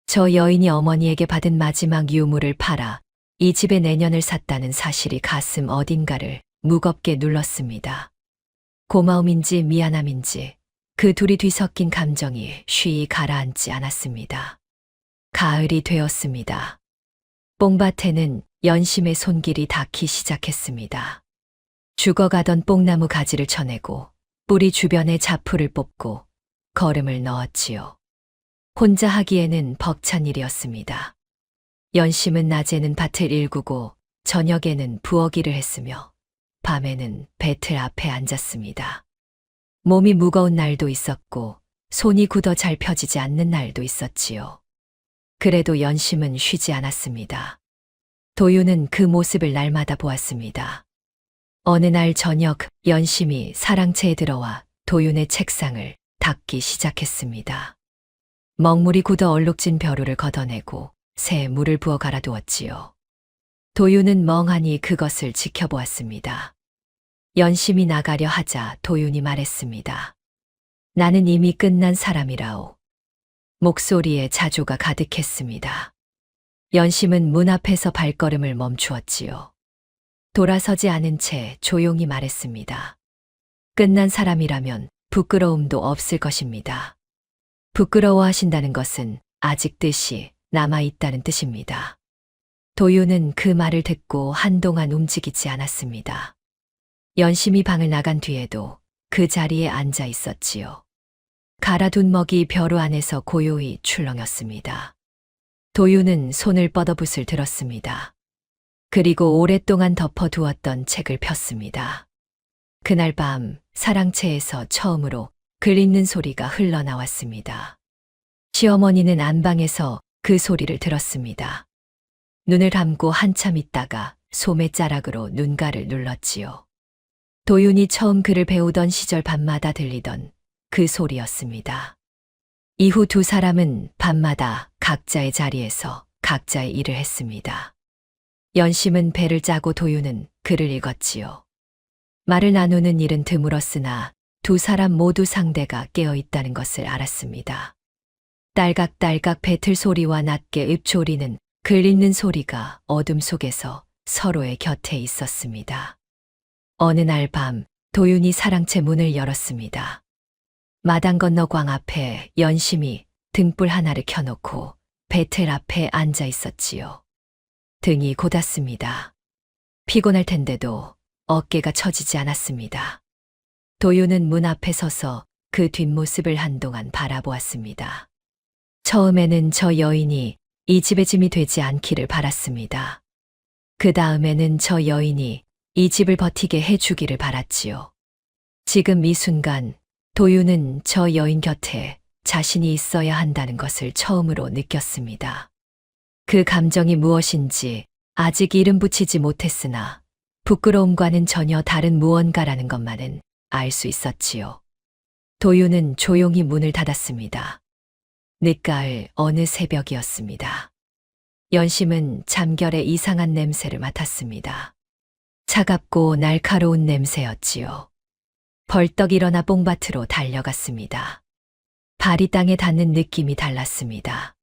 저 여인이 어머니에게 받은 마지막 유물을 팔아 이 집의 내년을 샀다는 사실이 가슴 어딘가를 무겁게 눌렀습니다. 고마움인지 미안함인지 그 둘이 뒤섞인 감정이 쉬이 가라앉지 않았습니다. 가을이 되었습니다. 뽕밭에는 연심의 손길이 닿기 시작했습니다. 죽어가던 뽕나무 가지를 쳐내고 뿌리 주변에 자풀을 뽑고 거름을 넣었지요. 혼자 하기에는 벅찬 일이었습니다. 연심은 낮에는 밭을 일구고 저녁에는 부엌일을 했으며 밤에는 배틀 앞에 앉았습니다. 몸이 무거운 날도 있었고 손이 굳어 잘 펴지지 않는 날도 있었지요. 그래도 연심은 쉬지 않았습니다. 도유는 그 모습을 날마다 보았습니다. 어느 날 저녁 연심이 사랑채에 들어와 도윤의 책상을 닦기 시작했습니다. 먹물이 굳어 얼룩진 벼루를 걷어내고 새 물을 부어 갈아두었지요. 도윤은 멍하니 그것을 지켜보았습니다. 연심이 나가려 하자 도윤이 말했습니다. 나는 이미 끝난 사람이라오. 목소리에 자조가 가득했습니다. 연심은 문 앞에서 발걸음을 멈추었지요. 돌아서지 않은 채 조용히 말했습니다. 끝난 사람이라면 부끄러움도 없을 것입니다. 부끄러워하신다는 것은 아직 뜻이 남아있다는 뜻입니다. 도유는 그 말을 듣고 한동안 움직이지 않았습니다. 연심이 방을 나간 뒤에도 그 자리에 앉아 있었지요. 갈아둔 먹이 벼루 안에서 고요히 출렁였습니다. 도유는 손을 뻗어붓을 들었습니다. 그리고 오랫동안 덮어두었던 책을 폈습니다. 그날 밤 사랑채에서 처음으로 글 읽는 소리가 흘러나왔습니다. 시어머니는 안방에서 그 소리를 들었습니다. 눈을 감고 한참 있다가 소매자락으로 눈가를 눌렀지요. 도윤이 처음 글을 배우던 시절 밤마다 들리던 그 소리였습니다. 이후 두 사람은 밤마다 각자의 자리에서 각자의 일을 했습니다. 연심은 배를 짜고 도윤은 글을 읽었지요. 말을 나누는 일은 드물었으나 두 사람 모두 상대가 깨어있다는 것을 알았습니다. 딸각딸각 배틀 소리와 낮게 읍조리는 글 읽는 소리가 어둠 속에서 서로의 곁에 있었습니다. 어느 날 밤 도윤이 사랑채 문을 열었습니다. 마당 건너 광 앞에 연심이 등불 하나를 켜놓고 배틀 앞에 앉아 있었지요. 등이 고닫습니다. 피곤할 텐데도 어깨가 처지지 않았습니다. 도윤은 문 앞에 서서 그 뒷모습을 한동안 바라보았습니다. 처음에는 저 여인이 이 집의 짐이 되지 않기를 바랐습니다. 그 다음에는 저 여인이 이 집을 버티게 해주기를 바랐지요. 지금 이 순간 도윤은 저 여인 곁에 자신이 있어야 한다는 것을 처음으로 느꼈습니다. 그 감정이 무엇인지 아직 이름 붙이지 못했으나 부끄러움과는 전혀 다른 무언가라는 것만은 알 수 있었지요. 도윤은 조용히 문을 닫았습니다. 늦가을 어느 새벽이었습니다. 연심은 잠결에 이상한 냄새를 맡았습니다. 차갑고 날카로운 냄새였지요. 벌떡 일어나 뽕밭으로 달려갔습니다. 발이 땅에 닿는 느낌이 달랐습니다.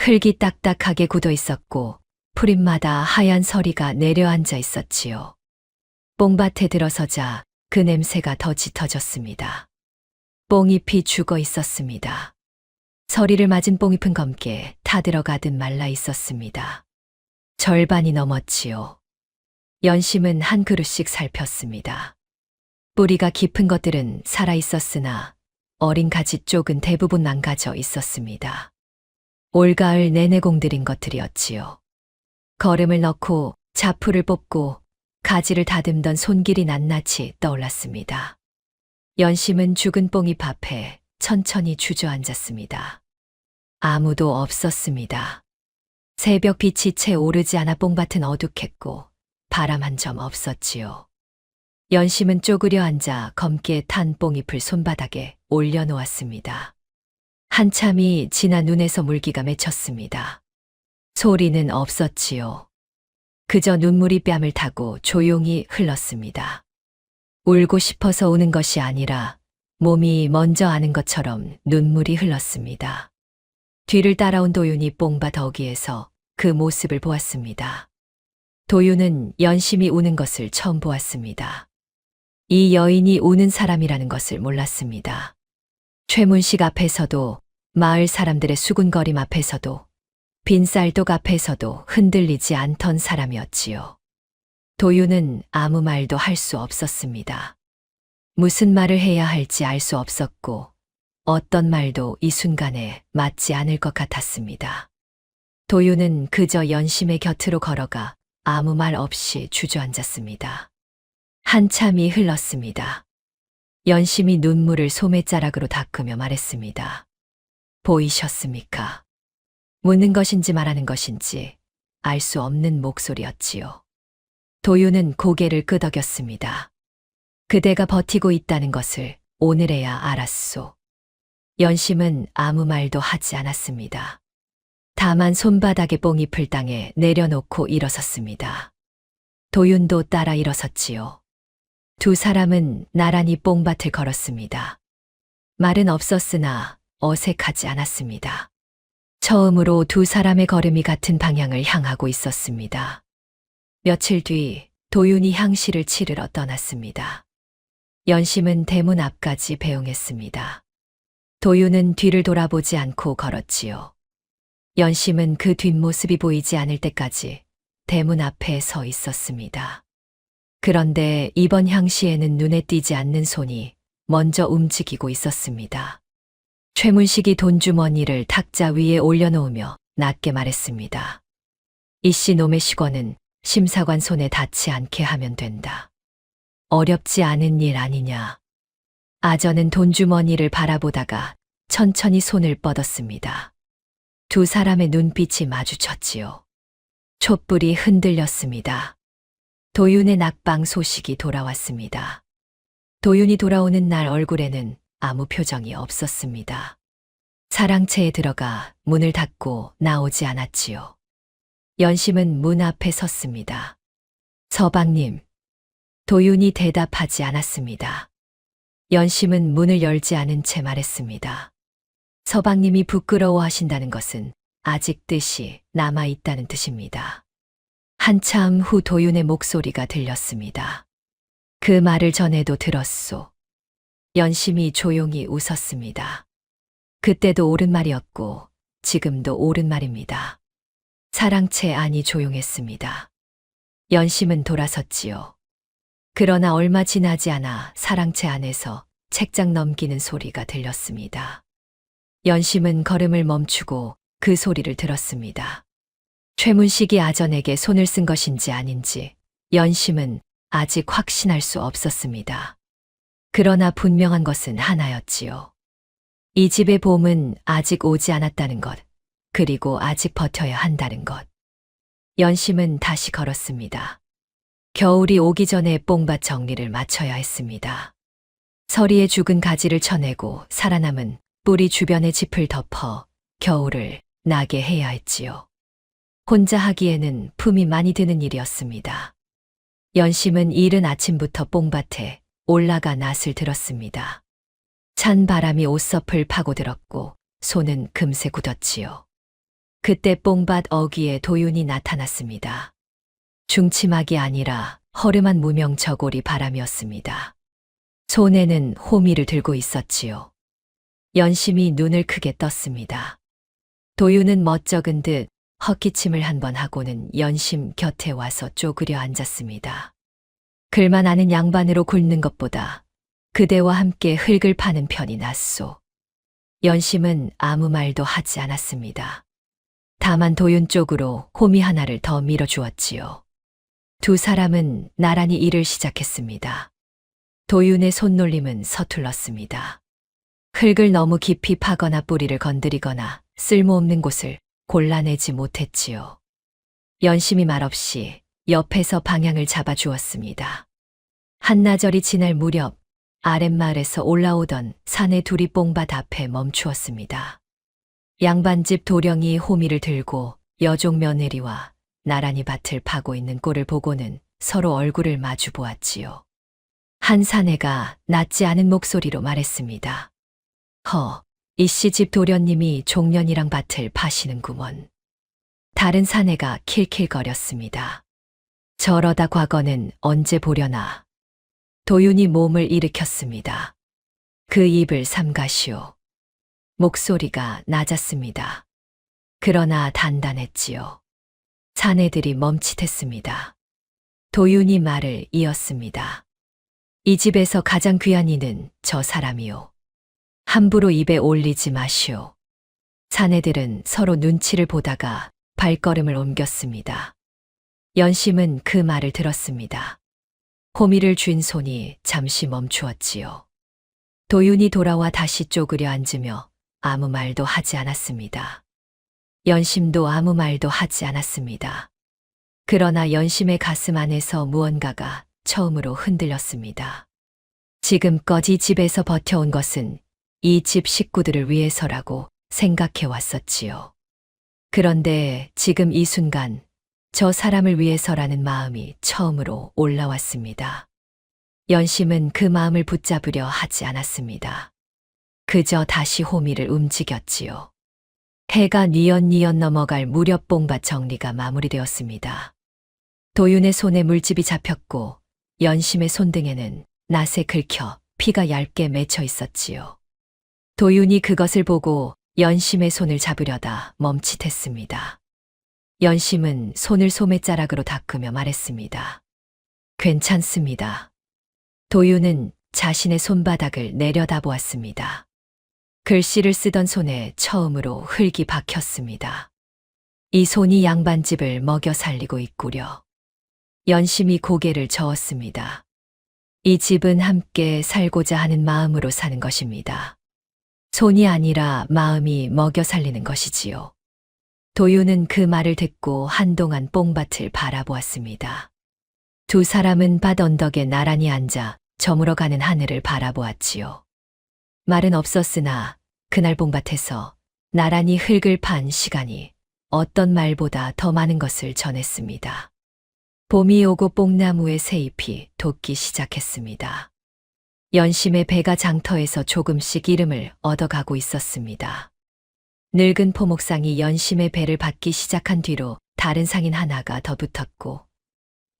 흙이 딱딱하게 굳어 있었고 풀잎마다 하얀 서리가 내려앉아 있었지요. 뽕밭에 들어서자 그 냄새가 더 짙어졌습니다. 뽕잎이 죽어 있었습니다. 서리를 맞은 뽕잎은 검게 타들어가듯 말라 있었습니다. 절반이 넘었지요. 연심은 한 그루씩 살폈습니다. 뿌리가 깊은 것들은 살아 있었으나 어린 가지 쪽은 대부분 망가져 있었습니다. 올가을 내내 공들인 것들이었지요. 거름을 넣고 자풀을 뽑고 가지를 다듬던 손길이 낱낱이 떠올랐습니다. 연심은 죽은 뽕잎 앞에 천천히 주저앉았습니다. 아무도 없었습니다. 새벽 빛이 채 오르지 않아 뽕밭은 어둑했고 바람 한 점 없었지요. 연심은 쪼그려 앉아 검게 탄 뽕잎을 손바닥에 올려놓았습니다. 한참이 지나 눈에서 물기가 맺혔습니다. 소리는 없었지요. 그저 눈물이 뺨을 타고 조용히 흘렀습니다. 울고 싶어서 우는 것이 아니라 몸이 먼저 아는 것처럼 눈물이 흘렀습니다. 뒤를 따라온 도윤이 뽕밭 어귀에서 그 모습을 보았습니다. 도윤은 연심이 우는 것을 처음 보았습니다. 이 여인이 우는 사람이라는 것을 몰랐습니다. 최문식 앞에서도 마을 사람들의 수군거림 앞에서도 빈 쌀독 앞에서도 흔들리지 않던 사람이었지요. 도윤은 아무 말도 할 수 없었습니다. 무슨 말을 해야 할지 알 수 없었고 어떤 말도 이 순간에 맞지 않을 것 같았습니다. 도윤은 그저 연심의 곁으로 걸어가 아무 말 없이 주저앉았습니다. 한참이 흘렀습니다. 연심이 눈물을 소매자락으로 닦으며 말했습니다. 보이셨습니까? 묻는 것인지 말하는 것인지 알 수 없는 목소리였지요. 도윤은 고개를 끄덕였습니다. 그대가 버티고 있다는 것을 오늘에야 알았소. 연심은 아무 말도 하지 않았습니다. 다만 손바닥에 뽕잎을 땅에 내려놓고 일어섰습니다. 도윤도 따라 일어섰지요. 두 사람은 나란히 뽕밭을 걸었습니다. 말은 없었으나 어색하지 않았습니다. 처음으로 두 사람의 걸음이 같은 방향을 향하고 있었습니다. 며칠 뒤 도윤이 향시를 치르러 떠났습니다. 연심은 대문 앞까지 배웅했습니다. 도윤은 뒤를 돌아보지 않고 걸었지요. 연심은 그 뒷모습이 보이지 않을 때까지 대문 앞에 서 있었습니다. 그런데 이번 향시에는 눈에 띄지 않는 손이 먼저 움직이고 있었습니다. 최문식이 돈주머니를 탁자 위에 올려놓으며 낮게 말했습니다. 이씨 놈의 시권은 심사관 손에 닿지 않게 하면 된다. 어렵지 않은 일 아니냐. 아저는 돈주머니를 바라보다가 천천히 손을 뻗었습니다. 두 사람의 눈빛이 마주쳤지요. 촛불이 흔들렸습니다. 도윤의 낙방 소식이 돌아왔습니다. 도윤이 돌아오는 날 얼굴에는 아무 표정이 없었습니다. 사랑채에 들어가 문을 닫고 나오지 않았지요. 연심은 문 앞에 섰습니다. 서방님. 도윤이 대답하지 않았습니다. 연심은 문을 열지 않은 채 말했습니다. 서방님이 부끄러워하신다는 것은 아직 뜻이 남아있다는 뜻입니다. 한참 후 도윤의 목소리가 들렸습니다. 그 말을 전에도 들었소. 연심이 조용히 웃었습니다. 그때도 옳은 말이었고 지금도 옳은 말입니다. 사랑채 안이 조용했습니다. 연심은 돌아섰지요. 그러나 얼마 지나지 않아 사랑채 안에서 책장 넘기는 소리가 들렸습니다. 연심은 걸음을 멈추고 그 소리를 들었습니다. 최문식이 아전에게 손을 쓴 것인지 아닌지 연심은 아직 확신할 수 없었습니다. 그러나 분명한 것은 하나였지요. 이 집의 봄은 아직 오지 않았다는 것, 그리고 아직 버텨야 한다는 것. 연심은 다시 걸었습니다. 겨울이 오기 전에 뽕밭 정리를 마쳐야 했습니다. 서리에 죽은 가지를 쳐내고 살아남은 뿌리 주변의 짚을 덮어 겨울을 나게 해야 했지요. 혼자 하기에는 품이 많이 드는 일이었습니다. 연심은 이른 아침부터 뽕밭에 올라가 낫을 들었습니다. 찬 바람이 옷섭을 파고들었고 손은 금세 굳었지요. 그때 뽕밭 어귀에 도윤이 나타났습니다. 중치막이 아니라 허름한 무명 저고리 바람이었습니다. 손에는 호미를 들고 있었지요. 연심이 눈을 크게 떴습니다. 도윤은 멋쩍은 듯 헛기침을 한 번 하고는 연심 곁에 와서 쪼그려 앉았습니다. 글만 아는 양반으로 굴는 것보다 그대와 함께 흙을 파는 편이 낫소. 연심은 아무 말도 하지 않았습니다. 다만 도윤 쪽으로 호미 하나를 더 밀어주었지요. 두 사람은 나란히 일을 시작했습니다. 도윤의 손놀림은 서툴렀습니다. 흙을 너무 깊이 파거나 뿌리를 건드리거나 쓸모없는 곳을 골라내지 못했지요. 연심이 말없이 옆에서 방향을 잡아주었습니다. 한나절이 지날 무렵 아랫마을에서 올라오던 사내 둘이 뽕밭 앞에 멈추었습니다. 양반집 도령이 호미를 들고 여종 며느리와 나란히 밭을 파고 있는 꼴을 보고는 서로 얼굴을 마주 보았지요. 한 사내가 낫지 않은 목소리로 말했습니다. 이씨 집 도련님이 종년이랑 밭을 파시는구먼. 다른 사내가 킬킬거렸습니다. 저러다 과거는 언제 보려나. 도윤이 몸을 일으켰습니다. 그 입을 삼가시오. 목소리가 낮았습니다. 그러나 단단했지요. 사내들이 멈칫했습니다. 도윤이 말을 이었습니다. 이 집에서 가장 귀한 이는 저 사람이오. 함부로 입에 올리지 마시오. 사내들은 서로 눈치를 보다가 발걸음을 옮겼습니다. 연심은 그 말을 들었습니다. 호미를 쥔 손이 잠시 멈추었지요. 도윤이 돌아와 다시 쪼그려 앉으며 아무 말도 하지 않았습니다. 연심도 아무 말도 하지 않았습니다. 그러나 연심의 가슴 안에서 무언가가 처음으로 흔들렸습니다. 지금껏 이 집에서 버텨온 것은 이 집 식구들을 위해서라고 생각해 왔었지요. 그런데 지금 이 순간 저 사람을 위해서라는 마음이 처음으로 올라왔습니다. 연심은 그 마음을 붙잡으려 하지 않았습니다. 그저 다시 호미를 움직였지요. 해가 뉘엿뉘엿 넘어갈 무렵 뽕밭 정리가 마무리되었습니다. 도윤의 손에 물집이 잡혔고 연심의 손등에는 낫에 긁혀 피가 얇게 맺혀 있었지요. 도윤이 그것을 보고 연심의 손을 잡으려다 멈칫했습니다. 연심은 손을 소매자락으로 닦으며 말했습니다. 괜찮습니다. 도윤은 자신의 손바닥을 내려다보았습니다. 글씨를 쓰던 손에 처음으로 흙이 박혔습니다. 이 손이 양반집을 먹여 살리고 있구려. 연심이 고개를 저었습니다. 이 집은 함께 살고자 하는 마음으로 사는 것입니다. 손이 아니라 마음이 먹여 살리는 것이지요. 도윤은 그 말을 듣고 한동안 뽕밭을 바라보았습니다. 두 사람은 밭 언덕에 나란히 앉아 저물어가는 하늘을 바라보았지요. 말은 없었으나 그날 뽕밭에서 나란히 흙을 판 시간이 어떤 말보다 더 많은 것을 전했습니다. 봄이 오고 뽕나무의 새잎이 돋기 시작했습니다. 연심의 배가 장터에서 조금씩 이름을 얻어가고 있었습니다. 늙은 포목상이 연심의 배를 받기 시작한 뒤로 다른 상인 하나가 더 붙었고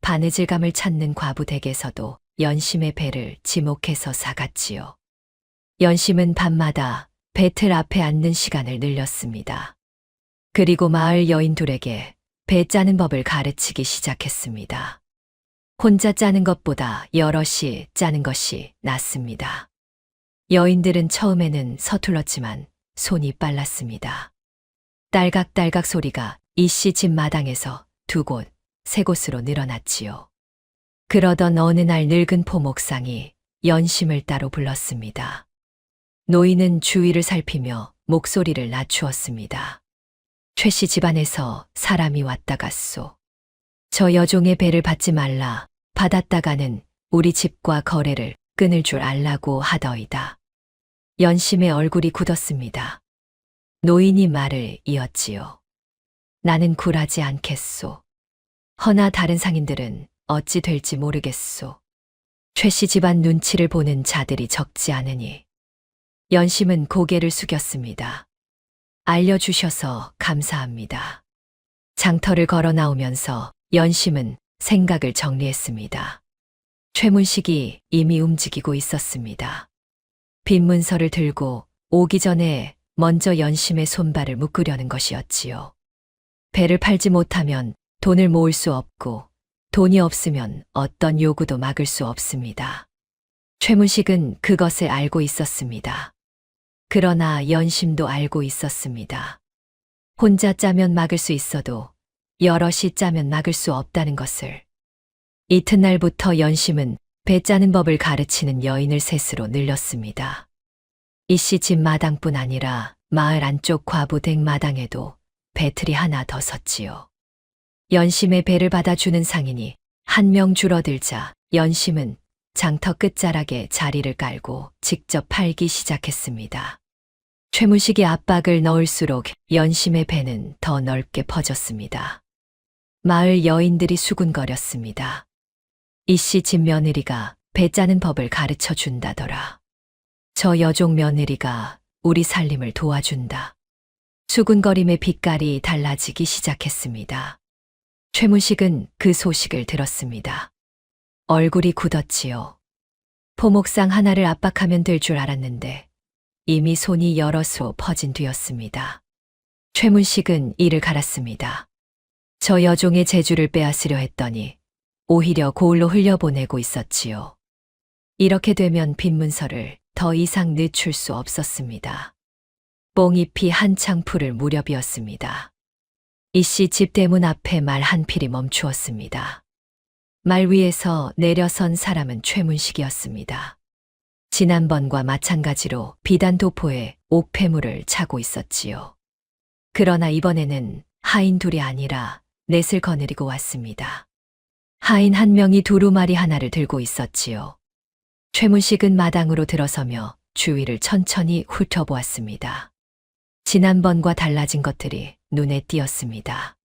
바느질감을 찾는 과부 댁에서도 연심의 배를 지목해서 사갔지요. 연심은 밤마다 배틀 앞에 앉는 시간을 늘렸습니다. 그리고 마을 여인 둘에게 배 짜는 법을 가르치기 시작했습니다. 혼자 짜는 것보다 여럿이 짜는 것이 낫습니다. 여인들은 처음에는 서툴렀지만 손이 빨랐습니다. 딸각딸각 소리가 이씨 집 마당에서 두 곳, 세 곳으로 늘어났지요. 그러던 어느 날 늙은 포목상이 연심을 따로 불렀습니다. 노인은 주위를 살피며 목소리를 낮추었습니다. 최씨 집안에서 사람이 왔다 갔소. 저 여종의 배를 받지 말라. 받았다가는 우리 집과 거래를 끊을 줄 알라고 하더이다. 연심의 얼굴이 굳었습니다. 노인이 말을 이었지요. 나는 굴하지 않겠소. 허나 다른 상인들은 어찌 될지 모르겠소. 최씨 집안 눈치를 보는 자들이 적지 않으니. 연심은 고개를 숙였습니다. 알려주셔서 감사합니다. 장터를 걸어 나오면서 연심은 생각을 정리했습니다. 최문식이 이미 움직이고 있었습니다. 빈 문서를 들고 오기 전에 먼저 연심의 손발을 묶으려는 것이었지요. 배를 팔지 못하면 돈을 모을 수 없고 돈이 없으면 어떤 요구도 막을 수 없습니다. 최문식은 그것을 알고 있었습니다. 그러나 연심도 알고 있었습니다. 혼자 짜면 막을 수 있어도 여럿이 짜면 막을 수 없다는 것을. 이튿날부터 연심은 배 짜는 법을 가르치는 여인을 셋으로 늘렸습니다. 이씨 집 마당뿐 아니라 마을 안쪽 과부댁 마당에도 배틀이 하나 더 섰지요. 연심의 배를 받아주는 상인이 한 명 줄어들자 연심은 장터 끝자락에 자리를 깔고 직접 팔기 시작했습니다. 최문식이 압박을 넣을수록 연심의 배는 더 넓게 퍼졌습니다. 마을 여인들이 수군거렸습니다. 이씨 집 며느리가 배 짜는 법을 가르쳐 준다더라. 저 여종 며느리가 우리 살림을 도와준다. 수군거림의 빛깔이 달라지기 시작했습니다. 최문식은 그 소식을 들었습니다. 얼굴이 굳었지요. 포목상 하나를 압박하면 될 줄 알았는데 이미 손이 여러 수 퍼진 뒤였습니다. 최문식은 이를 갈았습니다. 저 여종의 재주를 빼앗으려 했더니 오히려 고을로 흘려보내고 있었지요. 이렇게 되면 빈문서를 더 이상 늦출 수 없었습니다. 뽕잎이 한창 푸를 무렵이었습니다. 이씨 집 대문 앞에 말 한 필이 멈추었습니다. 말 위에서 내려선 사람은 최문식이었습니다. 지난번과 마찬가지로 비단 도포에 옥패물을 차고 있었지요. 그러나 이번에는 하인 둘이 아니라 넷을 거느리고 왔습니다. 하인 한 명이 두루마리 하나를 들고 있었지요. 최문식은 마당으로 들어서며 주위를 천천히 훑어보았습니다. 지난번과 달라진 것들이 눈에 띄었습니다.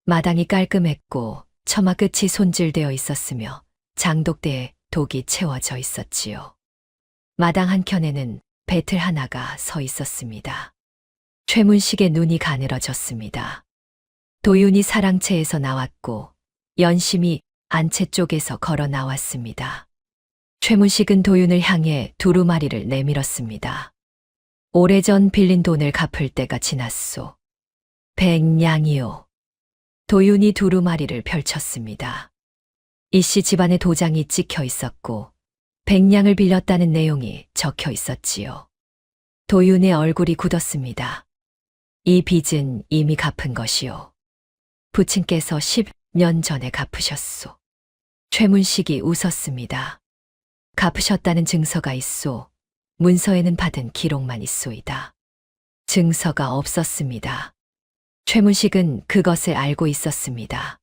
마당이 깔끔했고 처마 끝이 손질되어 있었으며 장독대에 독이 채워져 있었지요. 마당 한켠에는 배틀 하나가 서 있었습니다. 최문식의 눈이 가늘어졌습니다. 도윤이 사랑채에서 나왔고 연심이 안채 쪽에서 걸어 나왔습니다. 최문식은 도윤을 향해 두루마리를 내밀었습니다. 오래전 빌린 돈을 갚을 때가 지났소. 100냥이요. 도윤이 두루마리를 펼쳤습니다. 이씨 집안의 도장이 찍혀 있었고 100냥을 빌렸다는 내용이 적혀 있었지요. 도윤의 얼굴이 굳었습니다. 이 빚은 이미 갚은 것이요. 부친께서 10년 전에 갚으셨소. 최문식이 웃었습니다. 갚으셨다는 증서가 있소. 문서에는 받은 기록만 있소이다. 증서가 없었습니다. 최문식은 그것을 알고 있었습니다.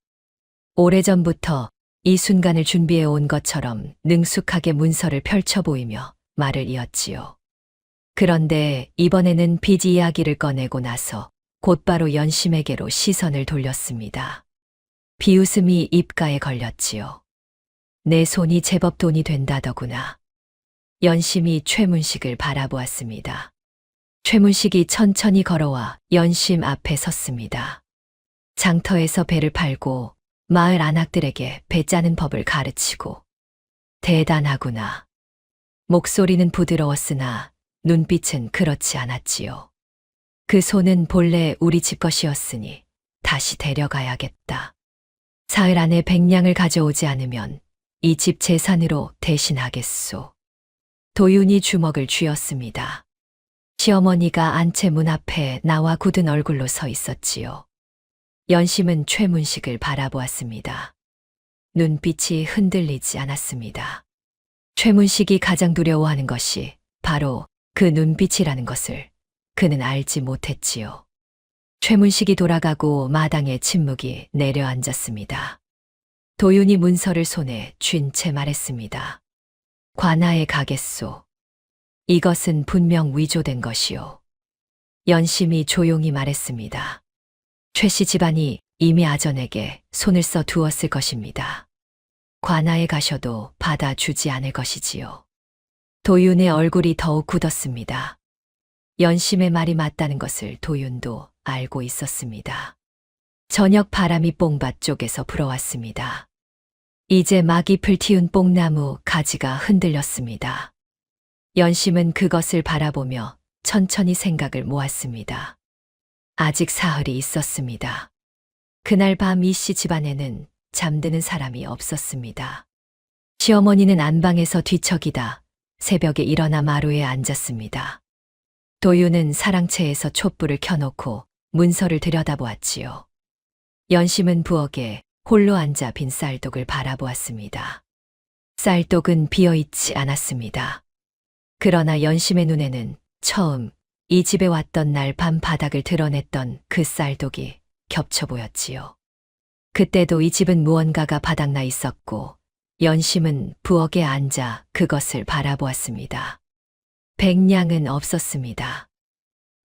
오래전부터 이 순간을 준비해 온 것처럼 능숙하게 문서를 펼쳐 보이며 말을 이었지요. 그런데 이번에는 빚 이야기를 꺼내고 나서 곧바로 연심에게로 시선을 돌렸습니다. 비웃음이 입가에 걸렸지요. 내 손이 제법 돈이 된다더구나. 연심이 최문식을 바라보았습니다. 최문식이 천천히 걸어와 연심 앞에 섰습니다. 장터에서 배를 팔고 마을 안악들에게 배 짜는 법을 가르치고. 대단하구나. 목소리는 부드러웠으나 눈빛은 그렇지 않았지요. 그 손은 본래 우리 집 것이었으니 다시 데려가야겠다. 사흘 안에 100냥을 가져오지 않으면 이 집 재산으로 대신하겠소. 도윤이 주먹을 쥐었습니다. 시어머니가 안채 문 앞에 나와 굳은 얼굴로 서 있었지요. 연심은 최문식을 바라보았습니다. 눈빛이 흔들리지 않았습니다. 최문식이 가장 두려워하는 것이 바로 그 눈빛이라는 것을 그는 알지 못했지요. 최문식이 돌아가고 마당에 침묵이 내려앉았습니다. 도윤이 문서를 손에 쥔 채 말했습니다. 관아에 가겠소. 이것은 분명 위조된 것이요. 연심이 조용히 말했습니다. 최 씨 집안이 이미 아전에게 손을 써 두었을 것입니다. 관아에 가셔도 받아주지 않을 것이지요. 도윤의 얼굴이 더욱 굳었습니다. 연심의 말이 맞다는 것을 도윤도 알고 있었습니다. 저녁 바람이 뽕밭 쪽에서 불어왔습니다. 이제 막 잎을 틔운 뽕나무 가지가 흔들렸습니다. 연심은 그것을 바라보며 천천히 생각을 모았습니다. 아직 사흘이 있었습니다. 그날 밤 이씨 집안에는 잠드는 사람이 없었습니다. 시어머니는 안방에서 뒤척이다 새벽에 일어나 마루에 앉았습니다. 도윤은 사랑채에서 촛불을 켜놓고 문서를 들여다보았지요. 연심은 부엌에 홀로 앉아 빈 쌀독을 바라보았습니다. 쌀독은 비어있지 않았습니다. 그러나 연심의 눈에는 처음 이 집에 왔던 날 밤 바닥을 드러냈던 그 쌀독이 겹쳐 보였지요. 그때도 이 집은 무언가가 바닥나 있었고 연심은 부엌에 앉아 그것을 바라보았습니다. 백냥은 없었습니다.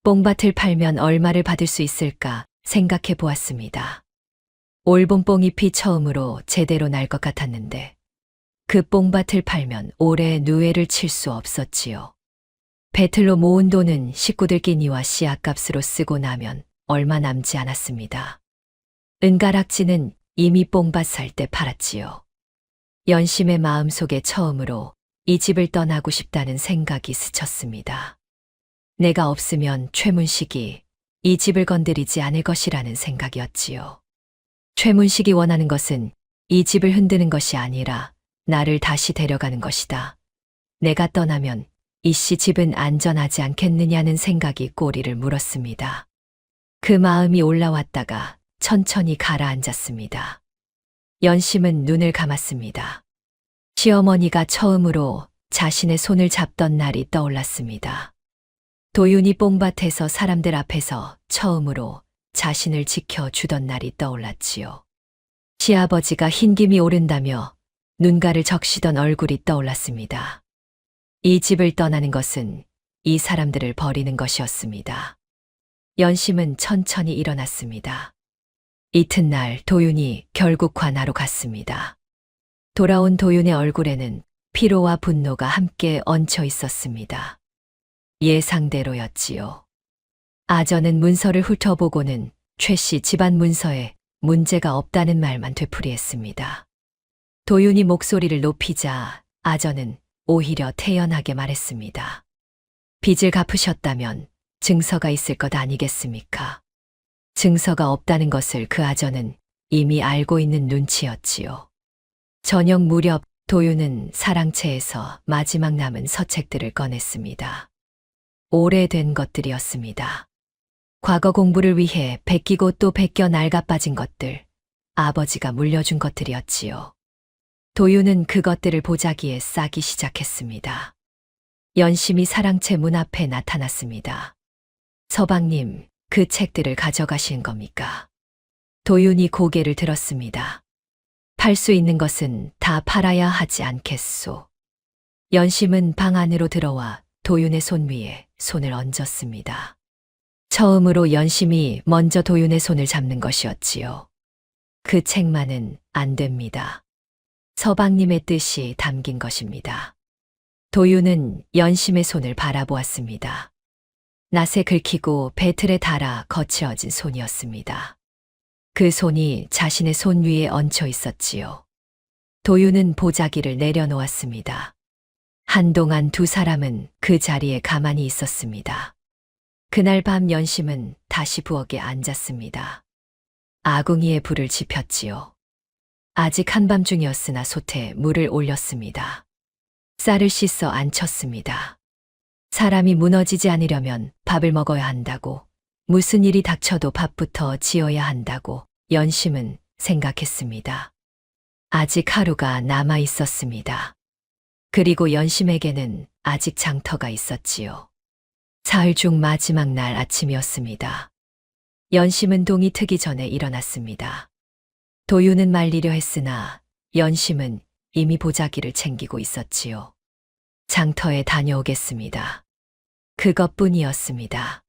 뽕밭을 팔면 얼마를 받을 수 있을까 생각해 보았습니다. 올봄 뽕잎이 처음으로 제대로 날 것 같았는데 그 뽕밭을 팔면 올해 누에를 칠 수 없었지요. 배틀로 모은 돈은 식구들 끼니와 씨앗값으로 쓰고 나면 얼마 남지 않았습니다. 은가락지는 이미 뽕밭 살 때 팔았지요. 연심의 마음속에 처음으로 이 집을 떠나고 싶다는 생각이 스쳤습니다. 내가 없으면 최문식이 이 집을 건드리지 않을 것이라는 생각이었지요. 최문식이 원하는 것은 이 집을 흔드는 것이 아니라 나를 다시 데려가는 것이다. 내가 떠나면 이씨 집은 안전하지 않겠느냐는 생각이 꼬리를 물었습니다. 그 마음이 올라왔다가 천천히 가라앉았습니다. 연심은 눈을 감았습니다. 시어머니가 처음으로 자신의 손을 잡던 날이 떠올랐습니다. 도윤이 뽕밭에서 사람들 앞에서 처음으로 자신을 지켜주던 날이 떠올랐지요. 시아버지가 흰김이 오른다며 눈가를 적시던 얼굴이 떠올랐습니다. 이 집을 떠나는 것은 이 사람들을 버리는 것이었습니다. 연심은 천천히 일어났습니다. 이튿날 도윤이 결국 관하로 갔습니다. 돌아온 도윤의 얼굴에는 피로와 분노가 함께 얹혀 있었습니다. 예상대로였지요. 아전은 문서를 훑어보고는 최씨 집안 문서에 문제가 없다는 말만 되풀이했습니다. 도윤이 목소리를 높이자 아전은 오히려 태연하게 말했습니다. 빚을 갚으셨다면 증서가 있을 것 아니겠습니까? 증서가 없다는 것을 그 아전은 이미 알고 있는 눈치였지요. 저녁 무렵 도윤은 사랑채에서 마지막 남은 서책들을 꺼냈습니다. 오래된 것들이었습니다. 과거 공부를 위해 베끼고 또 베껴 낡아빠진 것들, 아버지가 물려준 것들이었지요. 도윤은 그것들을 보자기에 싸기 시작했습니다. 연심이 사랑채 문 앞에 나타났습니다. 서방님, 그 책들을 가져가신 겁니까? 도윤이 고개를 들었습니다. 팔 수 있는 것은 다 팔아야 하지 않겠소. 연심은 방 안으로 들어와 도윤의 손 위에 손을 얹었습니다. 처음으로 연심이 먼저 도윤의 손을 잡는 것이었지요. 그 책만은 안 됩니다. 서방님의 뜻이 담긴 것입니다. 도윤은 연심의 손을 바라보았습니다. 낫에 긁히고 배틀에 달아 거칠어진 손이었습니다. 그 손이 자신의 손 위에 얹혀 있었지요. 도윤은 보자기를 내려놓았습니다. 한동안 두 사람은 그 자리에 가만히 있었습니다. 그날 밤 연심은 다시 부엌에 앉았습니다. 아궁이에 불을 지폈지요. 아직 한밤중이었으나 솥에 물을 올렸습니다. 쌀을 씻어 안쳤습니다. 사람이 무너지지 않으려면 밥을 먹어야 한다고, 무슨 일이 닥쳐도 밥부터 지어야 한다고 연심은 생각했습니다. 아직 하루가 남아 있었습니다. 그리고 연심에게는 아직 장터가 있었지요. 사흘 중 마지막 날 아침이었습니다. 연심은 동이 트기 전에 일어났습니다. 도윤은 말리려 했으나 연심은 이미 보자기를 챙기고 있었지요. 장터에 다녀오겠습니다. 그것뿐이었습니다.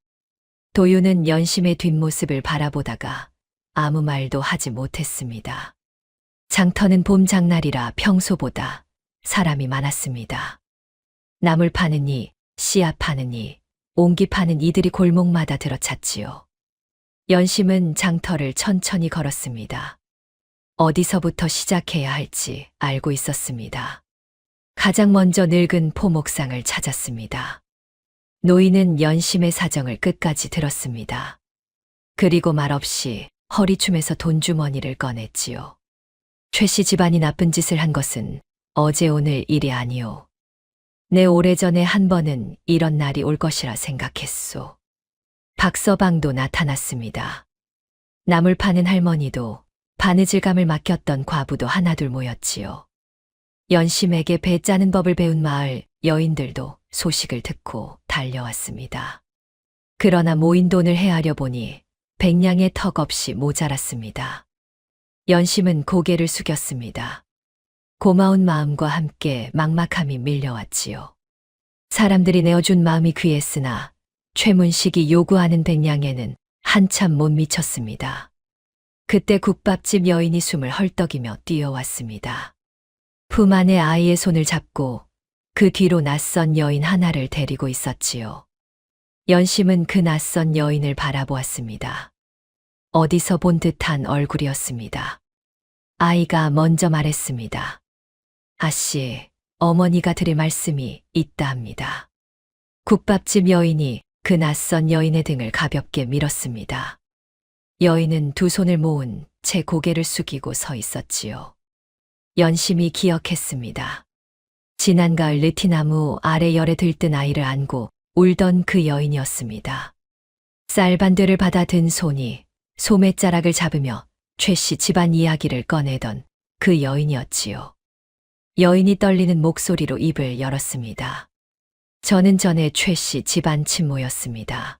도윤은 연심의 뒷모습을 바라보다가 아무 말도 하지 못했습니다. 장터는 봄 장날이라 평소보다 사람이 많았습니다. 나물 파는 이, 씨앗 파는 이, 옹기 파는 이들이 골목마다 들어찼지요. 연심은 장터를 천천히 걸었습니다. 어디서부터 시작해야 할지 알고 있었습니다. 가장 먼저 늙은 포목상을 찾았습니다. 노인은 연심의 사정을 끝까지 들었습니다. 그리고 말없이 허리춤에서 돈주머니를 꺼냈지요. 최씨 집안이 나쁜 짓을 한 것은 어제 오늘 일이 아니오. 내 오래전에 한 번은 이런 날이 올 것이라 생각했소. 박서방도 나타났습니다. 나물 파는 할머니도 바느질감을 맡겼던 과부도 하나둘 모였지요. 연심에게 배 짜는 법을 배운 마을 여인들도 소식을 듣고 달려왔습니다. 그러나 모인 돈을 헤아려 보니 100냥의 턱없이 모자랐습니다. 연심은 고개를 숙였습니다. 고마운 마음과 함께 막막함이 밀려왔지요. 사람들이 내어준 마음이 귀했으나 최문식이 요구하는 100냥에는 한참 못 미쳤습니다. 그때 국밥집 여인이 숨을 헐떡이며 뛰어왔습니다. 품 안에 아이의 손을 잡고 그 뒤로 낯선 여인 하나를 데리고 있었지요. 연심은 그 낯선 여인을 바라보았습니다. 어디서 본 듯한 얼굴이었습니다. 아이가 먼저 말했습니다. 아씨, 어머니가 드릴 말씀이 있다 합니다. 국밥집 여인이 그 낯선 여인의 등을 가볍게 밀었습니다. 여인은 두 손을 모은 채 고개를 숙이고 서 있었지요. 연심이 기억했습니다. 지난 가을 느티나무 아래 열에 들뜬 아이를 안고 울던 그 여인이었습니다. 쌀반되를 받아 든 손이 소매자락을 잡으며 최씨 집안 이야기를 꺼내던 그 여인이었지요. 여인이 떨리는 목소리로 입을 열었습니다. 저는 전에 최씨 집안 친모였습니다.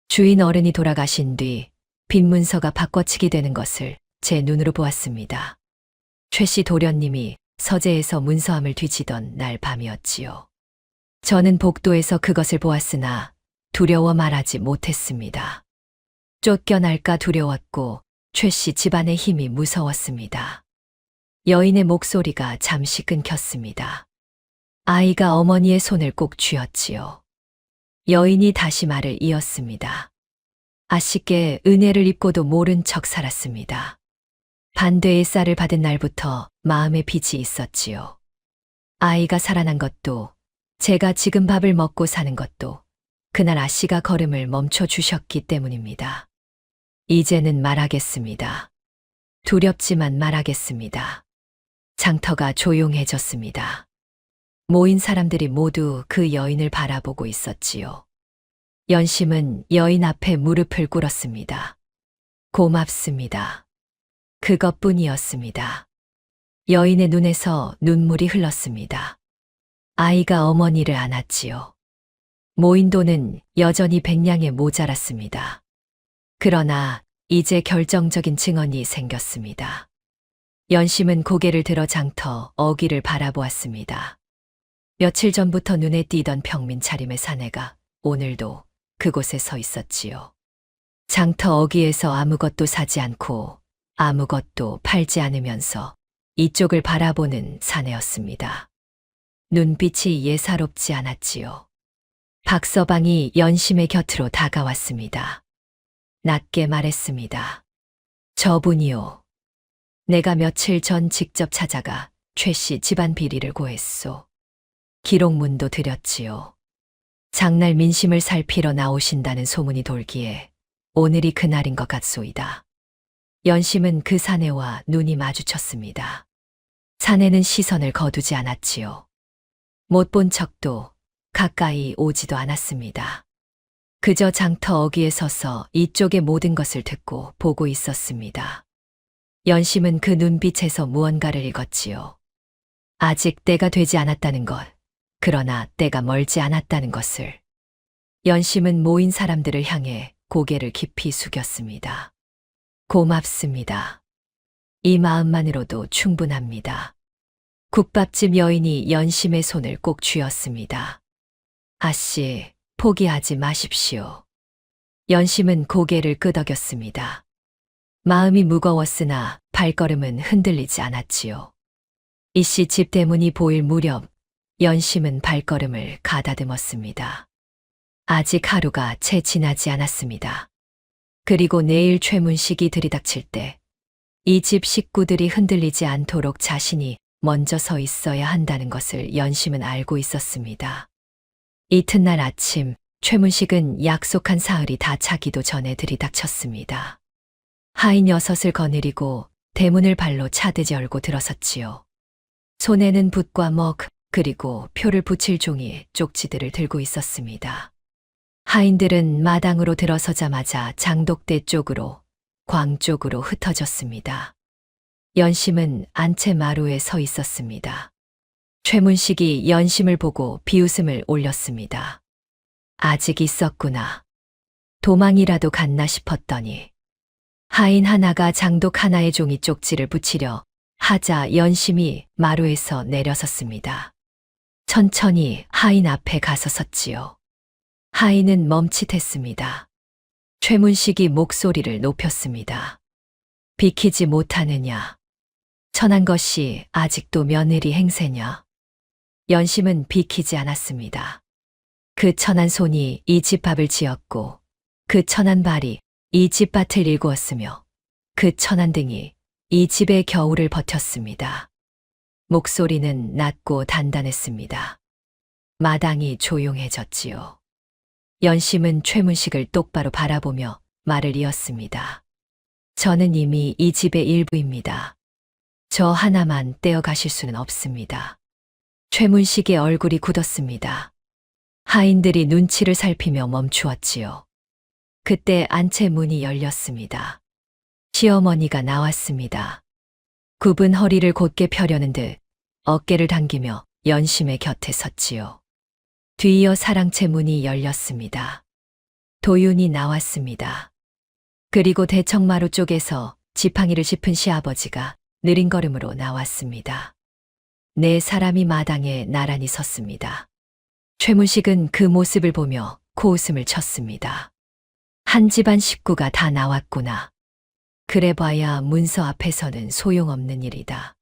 주인 어른이 돌아가신 뒤 빈문서가 바꿔치기 되는 것을 제 눈으로 보았습니다. 최씨 도련님이 서재에서 문서함을 뒤지던 날 밤이었지요. 저는 복도에서 그것을 보았으나 두려워 말하지 못했습니다. 쫓겨날까 두려웠고 최씨 집안의 힘이 무서웠습니다. 여인의 목소리가 잠시 끊겼습니다. 아이가 어머니의 손을 꼭 쥐었지요. 여인이 다시 말을 이었습니다. 아씨께 은혜를 입고도 모른 척 살았습니다. 반대의 쌀을 받은 날부터 마음에 빚이 있었지요. 아이가 살아난 것도 제가 지금 밥을 먹고 사는 것도 그날 아씨가 걸음을 멈춰 주셨기 때문입니다. 이제는 말하겠습니다. 두렵지만 말하겠습니다. 장터가 조용해졌습니다. 모인 사람들이 모두 그 여인을 바라보고 있었지요. 연심은 여인 앞에 무릎을 꿇었습니다. 고맙습니다. 그것뿐이었습니다. 여인의 눈에서 눈물이 흘렀습니다. 아이가 어머니를 안았지요. 모인 돈은 여전히 100냥에 모자랐습니다. 그러나 이제 결정적인 증언이 생겼습니다. 연심은 고개를 들어 장터 어귀를 바라보았습니다. 며칠 전부터 눈에 띄던 평민 차림의 사내가 오늘도 그곳에 서 있었지요. 장터 어귀에서 아무것도 사지 않고 아무것도 팔지 않으면서 이쪽을 바라보는 사내였습니다. 눈빛이 예사롭지 않았지요. 박서방이 연심의 곁으로 다가왔습니다. 낮게 말했습니다. 저분이요. 내가 며칠 전 직접 찾아가 최씨 집안 비리를 고했소. 기록문도 드렸지요. 장날 민심을 살피러 나오신다는 소문이 돌기에 오늘이 그날인 것 같소이다. 연심은 그 사내와 눈이 마주쳤습니다. 사내는 시선을 거두지 않았지요. 못 본 척도 가까이 오지도 않았습니다. 그저 장터 어귀에 서서 이쪽의 모든 것을 듣고 보고 있었습니다. 연심은 그 눈빛에서 무언가를 읽었지요. 아직 때가 되지 않았다는 것, 그러나 때가 멀지 않았다는 것을. 연심은 모인 사람들을 향해 고개를 깊이 숙였습니다. 고맙습니다. 이 마음만으로도 충분합니다. 국밥집 여인이 연심의 손을 꼭 쥐었습니다. 아씨, 포기하지 마십시오. 연심은 고개를 끄덕였습니다. 마음이 무거웠으나 발걸음은 흔들리지 않았지요. 이씨 집 대문이 보일 무렵 연심은 발걸음을 가다듬었습니다. 아직 하루가 채 지나지 않았습니다. 그리고 내일 최문식이 들이닥칠 때 이 집 식구들이 흔들리지 않도록 자신이 먼저 서 있어야 한다는 것을 연심은 알고 있었습니다. 이튿날 아침 최문식은 약속한 사흘이 다 차기도 전에 들이닥쳤습니다. 하인 6을 거느리고 대문을 발로 차듯이 열고 들어섰지요. 손에는 붓과 먹, 그리고 표를 붙일 종이 쪽지들을 들고 있었습니다. 하인들은 마당으로 들어서자마자 장독대 쪽으로, 광 쪽으로 흩어졌습니다. 연심은 안채 마루에 서 있었습니다. 최문식이 연심을 보고 비웃음을 올렸습니다. 아직 있었구나. 도망이라도 갔나 싶었더니 하인 하나가 장독 하나의 종이 쪽지를 붙이려 하자 연심이 마루에서 내려섰습니다. 천천히 하인 앞에 가서 섰지요. 하인은 멈칫했습니다. 최문식이 목소리를 높였습니다. 비키지 못하느냐? 천한 것이 아직도 며느리 행세냐? 연심은 비키지 않았습니다. 그 천한 손이 이 집 밥을 지었고 그 천한 발이 이 집밭을 일구었으며 그 천한 등이 이 집의 겨울을 버텼습니다. 목소리는 낮고 단단했습니다. 마당이 조용해졌지요. 연심은 최문식을 똑바로 바라보며 말을 이었습니다. 저는 이미 이 집의 일부입니다. 저 하나만 떼어 가실 수는 없습니다. 최문식의 얼굴이 굳었습니다. 하인들이 눈치를 살피며 멈추었지요. 그때 안채 문이 열렸습니다. 시어머니가 나왔습니다. 굽은 허리를 곧게 펴려는 듯 어깨를 당기며 연심의 곁에 섰지요. 뒤이어 사랑채 문이 열렸습니다. 도윤이 나왔습니다. 그리고 대청마루 쪽에서 지팡이를 짚은 시아버지가 느린 걸음으로 나왔습니다. 네 사람이 마당에 나란히 섰습니다. 최문식은 그 모습을 보며 코웃음을 쳤습니다. 한 집안 식구가 다 나왔구나. 그래봐야 문서 앞에서는 소용없는 일이다.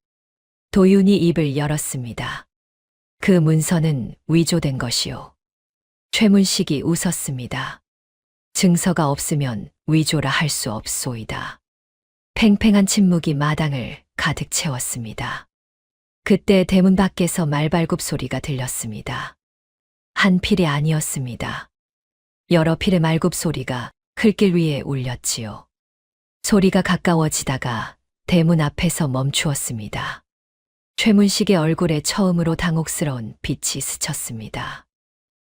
도윤이 입을 열었습니다. 그 문서는 위조된 것이오. 최문식이 웃었습니다. 증서가 없으면 위조라 할 수 없소이다. 팽팽한 침묵이 마당을 가득 채웠습니다. 그때 대문 밖에서 말발굽 소리가 들렸습니다. 한 필이 아니었습니다. 여러 필의 말굽 소리가 흘길 위에 울렸지요. 소리가 가까워지다가 대문 앞에서 멈추었습니다. 최문식의 얼굴에 처음으로 당혹스러운 빛이 스쳤습니다.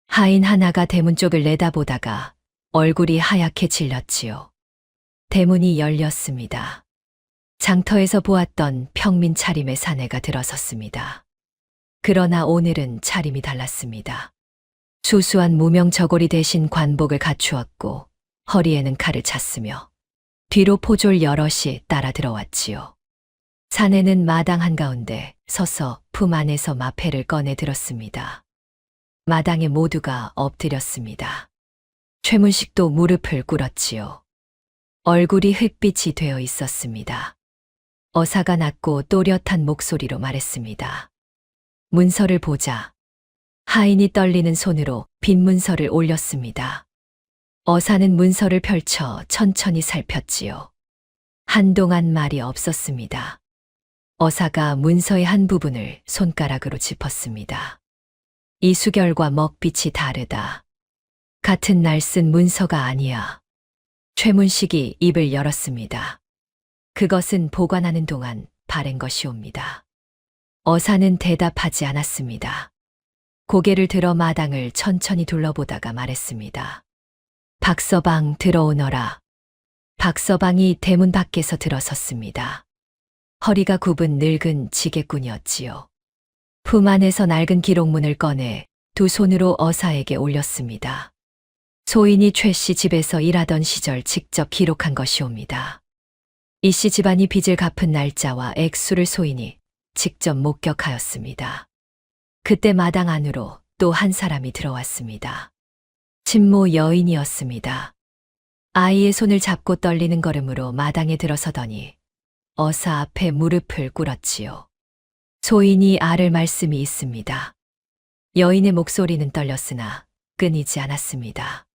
하인 하나가 대문 쪽을 내다보다가 얼굴이 하얗게 질렸지요. 대문이 열렸습니다. 장터에서 보았던 평민 차림의 사내가 들어섰습니다. 그러나 오늘은 차림이 달랐습니다. 수수한 무명 저고리 대신 관복을 갖추었고 허리에는 칼을 찼으며 뒤로 포졸 여럿이 따라 들어왔지요. 사내는 마당 한가운데 서서 품 안에서 마패를 꺼내 들었습니다. 마당에 모두가 엎드렸습니다. 최문식도 무릎을 꿇었지요. 얼굴이 흙빛이 되어 있었습니다. 어사가 낮고 또렷한 목소리로 말했습니다. 문서를 보자. 하인이 떨리는 손으로 빈 문서를 올렸습니다. 어사는 문서를 펼쳐 천천히 살폈지요. 한동안 말이 없었습니다. 어사가 문서의 한 부분을 손가락으로 짚었습니다. 이수결과 먹빛이 다르다. 같은 날 쓴 문서가 아니야. 최문식이 입을 열었습니다. 그것은 보관하는 동안 바른 것이옵니다. 어사는 대답하지 않았습니다. 고개를 들어 마당을 천천히 둘러보다가 말했습니다. 박서방 들어오너라. 박서방이 대문 밖에서 들어섰습니다. 허리가 굽은 늙은 지게꾼이었지요. 품 안에서 낡은 기록문을 꺼내 두 손으로 어사에게 올렸습니다. 소인이 최 씨 집에서 일하던 시절 직접 기록한 것이옵니다. 이 씨 집안이 빚을 갚은 날짜와 액수를 소인이 직접 목격하였습니다. 그때 마당 안으로 또 한 사람이 들어왔습니다. 친모 여인이었습니다. 아이의 손을 잡고 떨리는 걸음으로 마당에 들어서더니 어사 앞에 무릎을 꿇었지요. 소인이 아를 말씀이 있습니다. 여인의 목소리는 떨렸으나 끊이지 않았습니다.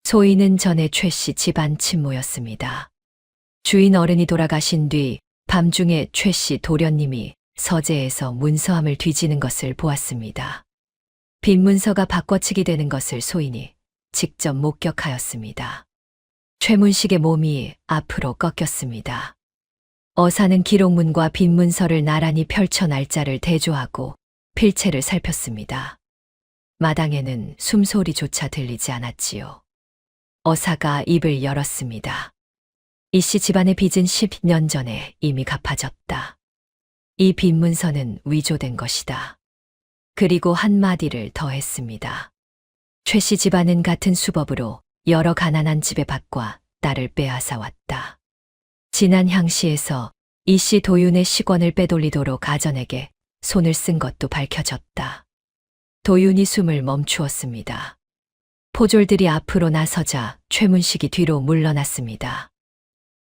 소인은 전에 최 씨 집안 친모였습니다. 주인 어른이 돌아가신 뒤 밤중에 최 씨 도련님이 서재에서 문서함을 뒤지는 것을 보았습니다. 빈 문서가 바꿔치기 되는 것을 소인이 직접 목격하였습니다. 최문식의 몸이 앞으로 꺾였습니다. 어사는 기록문과 빈문서를 나란히 펼쳐 날짜를 대조하고 필체를 살폈습니다. 마당에는 숨소리조차 들리지 않았지요. 어사가 입을 열었습니다. 이씨 집안의 빚은 10년 전에 이미 갚아졌다. 이 빈문서는 위조된 것이다. 그리고 한마디를 더했습니다. 최씨 집안은 같은 수법으로 여러 가난한 집의 밭과 딸을 빼앗아 왔다. 지난 향시에서 이씨 도윤의 식원을 빼돌리도록 아전에게 손을 쓴 것도 밝혀졌다. 도윤이 숨을 멈추었습니다. 포졸들이 앞으로 나서자 최문식이 뒤로 물러났습니다.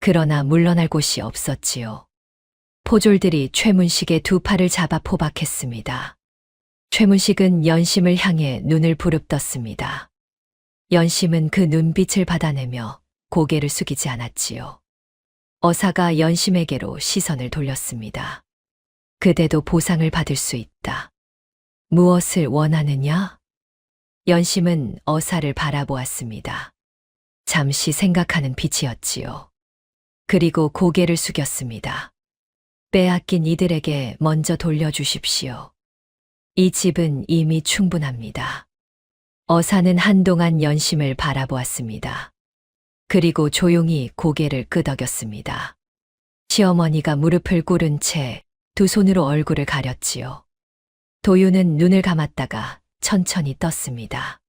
그러나 물러날 곳이 없었지요. 포졸들이 최문식의 두 팔을 잡아 포박했습니다. 최문식은 연심을 향해 눈을 부릅떴습니다. 연심은 그 눈빛을 받아내며 고개를 숙이지 않았지요. 어사가 연심에게로 시선을 돌렸습니다. 그대도 보상을 받을 수 있다. 무엇을 원하느냐? 연심은 어사를 바라보았습니다. 잠시 생각하는 빛이었지요. 그리고 고개를 숙였습니다. 빼앗긴 이들에게 먼저 돌려주십시오. 이 집은 이미 충분합니다. 어사는 한동안 연심을 바라보았습니다. 그리고 조용히 고개를 끄덕였습니다. 시어머니가 무릎을 꿇은 채 두 손으로 얼굴을 가렸지요. 도윤은 눈을 감았다가 천천히 떴습니다.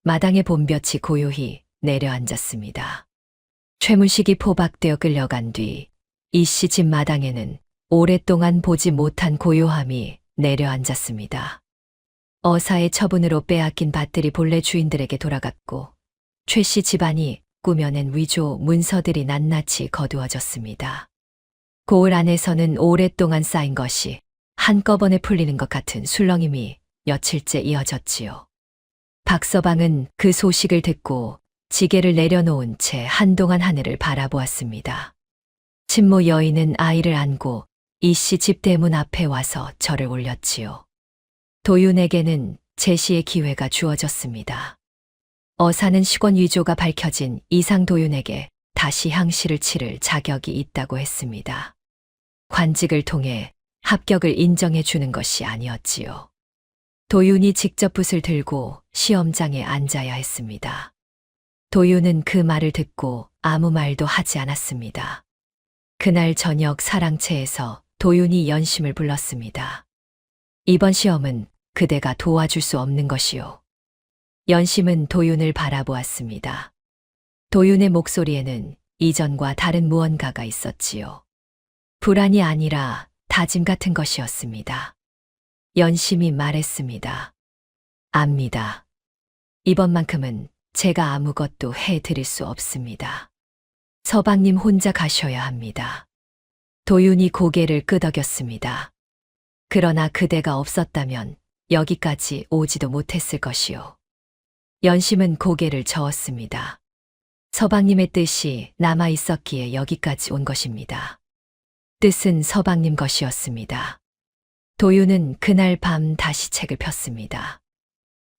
마당에 봄볕이 고요히 내려앉았습니다. 최문식이 포박되어 끌려간 뒤 이씨 집 마당에는 오랫동안 보지 못한 고요함이 내려앉았습니다. 어사의 처분으로 빼앗긴 밭들이 본래 주인들에게 돌아갔고 최씨 집안이 꾸며낸 위조 문서들이 낱낱이 거두어졌습니다. 고을 안에서는 오랫동안 쌓인 것이 한꺼번에 풀리는 것 같은 술렁임이 며칠째 이어졌지요. 박서방은 그 소식을 듣고 지게를 내려놓은 채 한동안 하늘을 바라보았습니다. 친모 여인은 아이를 안고 이씨 집 대문 앞에 와서 절을 올렸지요. 도윤에게는 제시의 기회가 주어졌습니다. 어사는 식원 위조가 밝혀진 이상 도윤에게 다시 향시를 치를 자격이 있다고 했습니다. 관직을 통해 합격을 인정해 주는 것이 아니었지요. 도윤이 직접 붓을 들고 시험장에 앉아야 했습니다. 도윤은 그 말을 듣고 아무 말도 하지 않았습니다. 그날 저녁 사랑채에서 도윤이 연심을 불렀습니다. 이번 시험은 그대가 도와줄 수 없는 것이요. 연심은 도윤을 바라보았습니다. 도윤의 목소리에는 이전과 다른 무언가가 있었지요. 불안이 아니라 다짐 같은 것이었습니다. 연심이 말했습니다. 압니다. 이번만큼은 제가 아무것도 해드릴 수 없습니다. 서방님 혼자 가셔야 합니다. 도윤이 고개를 끄덕였습니다. 그러나 그대가 없었다면 여기까지 오지도 못했을 것이요. 연심은 고개를 저었습니다. 서방님의 뜻이 남아 있었기에 여기까지 온 것입니다. 뜻은 서방님 것이었습니다. 도윤은 그날 밤 다시 책을 폈습니다.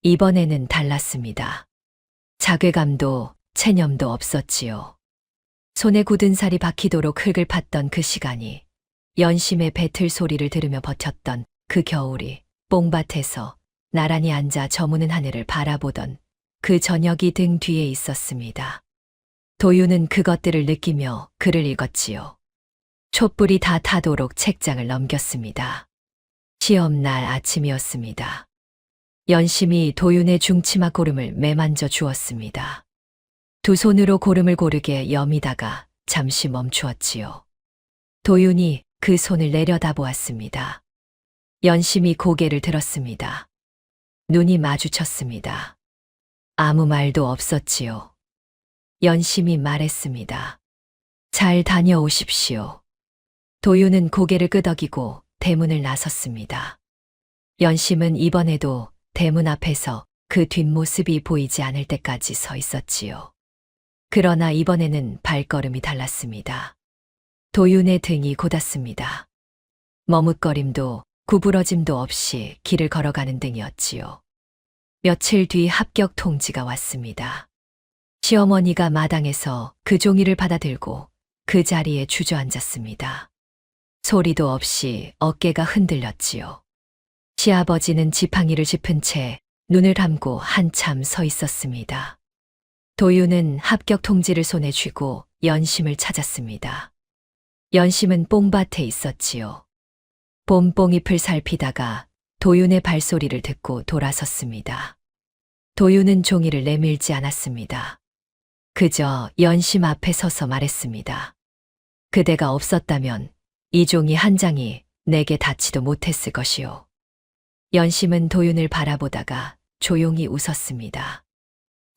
이번에는 달랐습니다. 자괴감도 체념도 없었지요. 손에 굳은 살이 박히도록 흙을 팠던 그 시간이, 연심의 배틀 소리를 들으며 버텼던 그 겨울이, 뽕밭에서 나란히 앉아 저무는 하늘을 바라보던 그 저녁이 등 뒤에 있었습니다. 도윤은 그것들을 느끼며 글을 읽었지요. 촛불이 다 타도록 책장을 넘겼습니다. 시험날 아침이었습니다. 연심이 도윤의 중치마 고름을 매만져 주었습니다. 두 손으로 고름을 고르게 여미다가 잠시 멈추었지요. 도윤이 그 손을 내려다보았습니다. 연심이 고개를 들었습니다. 눈이 마주쳤습니다. 아무 말도 없었지요. 연심이 말했습니다. 잘 다녀오십시오. 도윤은 고개를 끄덕이고 대문을 나섰습니다. 연심은 이번에도 대문 앞에서 그 뒷모습이 보이지 않을 때까지 서 있었지요. 그러나 이번에는 발걸음이 달랐습니다. 도윤의 등이 곧았습니다. 머뭇거림도 구부러짐도 없이 길을 걸어가는 등이었지요. 며칠 뒤 합격 통지가 왔습니다. 시어머니가 마당에서 그 종이를 받아들고 그 자리에 주저앉았습니다. 소리도 없이 어깨가 흔들렸지요. 시아버지는 지팡이를 짚은 채 눈을 감고 한참 서 있었습니다. 도윤은 합격 통지를 손에 쥐고 연심을 찾았습니다. 연심은 뽕밭에 있었지요. 봄뽕잎을 살피다가 도윤의 발소리를 듣고 돌아섰습니다. 도윤은 종이를 내밀지 않았습니다. 그저 연심 앞에 서서 말했습니다. 그대가 없었다면 이 종이 한 장이 내게 닿지도 못했을 것이오. 연심은 도윤을 바라보다가 조용히 웃었습니다.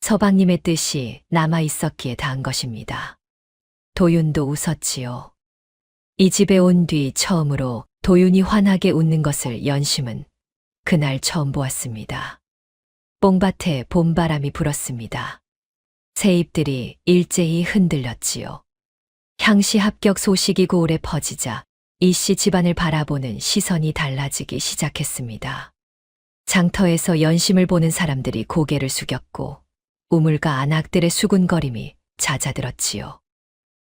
서방님의 뜻이 남아 있었기에 닿은 것입니다. 도윤도 웃었지요. 이 집에 온 뒤 처음으로 도윤이 환하게 웃는 것을 연심은 그날 처음 보았습니다. 뽕밭에 봄바람이 불었습니다. 새잎들이 일제히 흔들렸지요. 향시 합격 소식이 고을에 퍼지자 이씨 집안을 바라보는 시선이 달라지기 시작했습니다. 장터에서 연심을 보는 사람들이 고개를 숙였고 우물가 안악들의 수군거림이 잦아들었지요.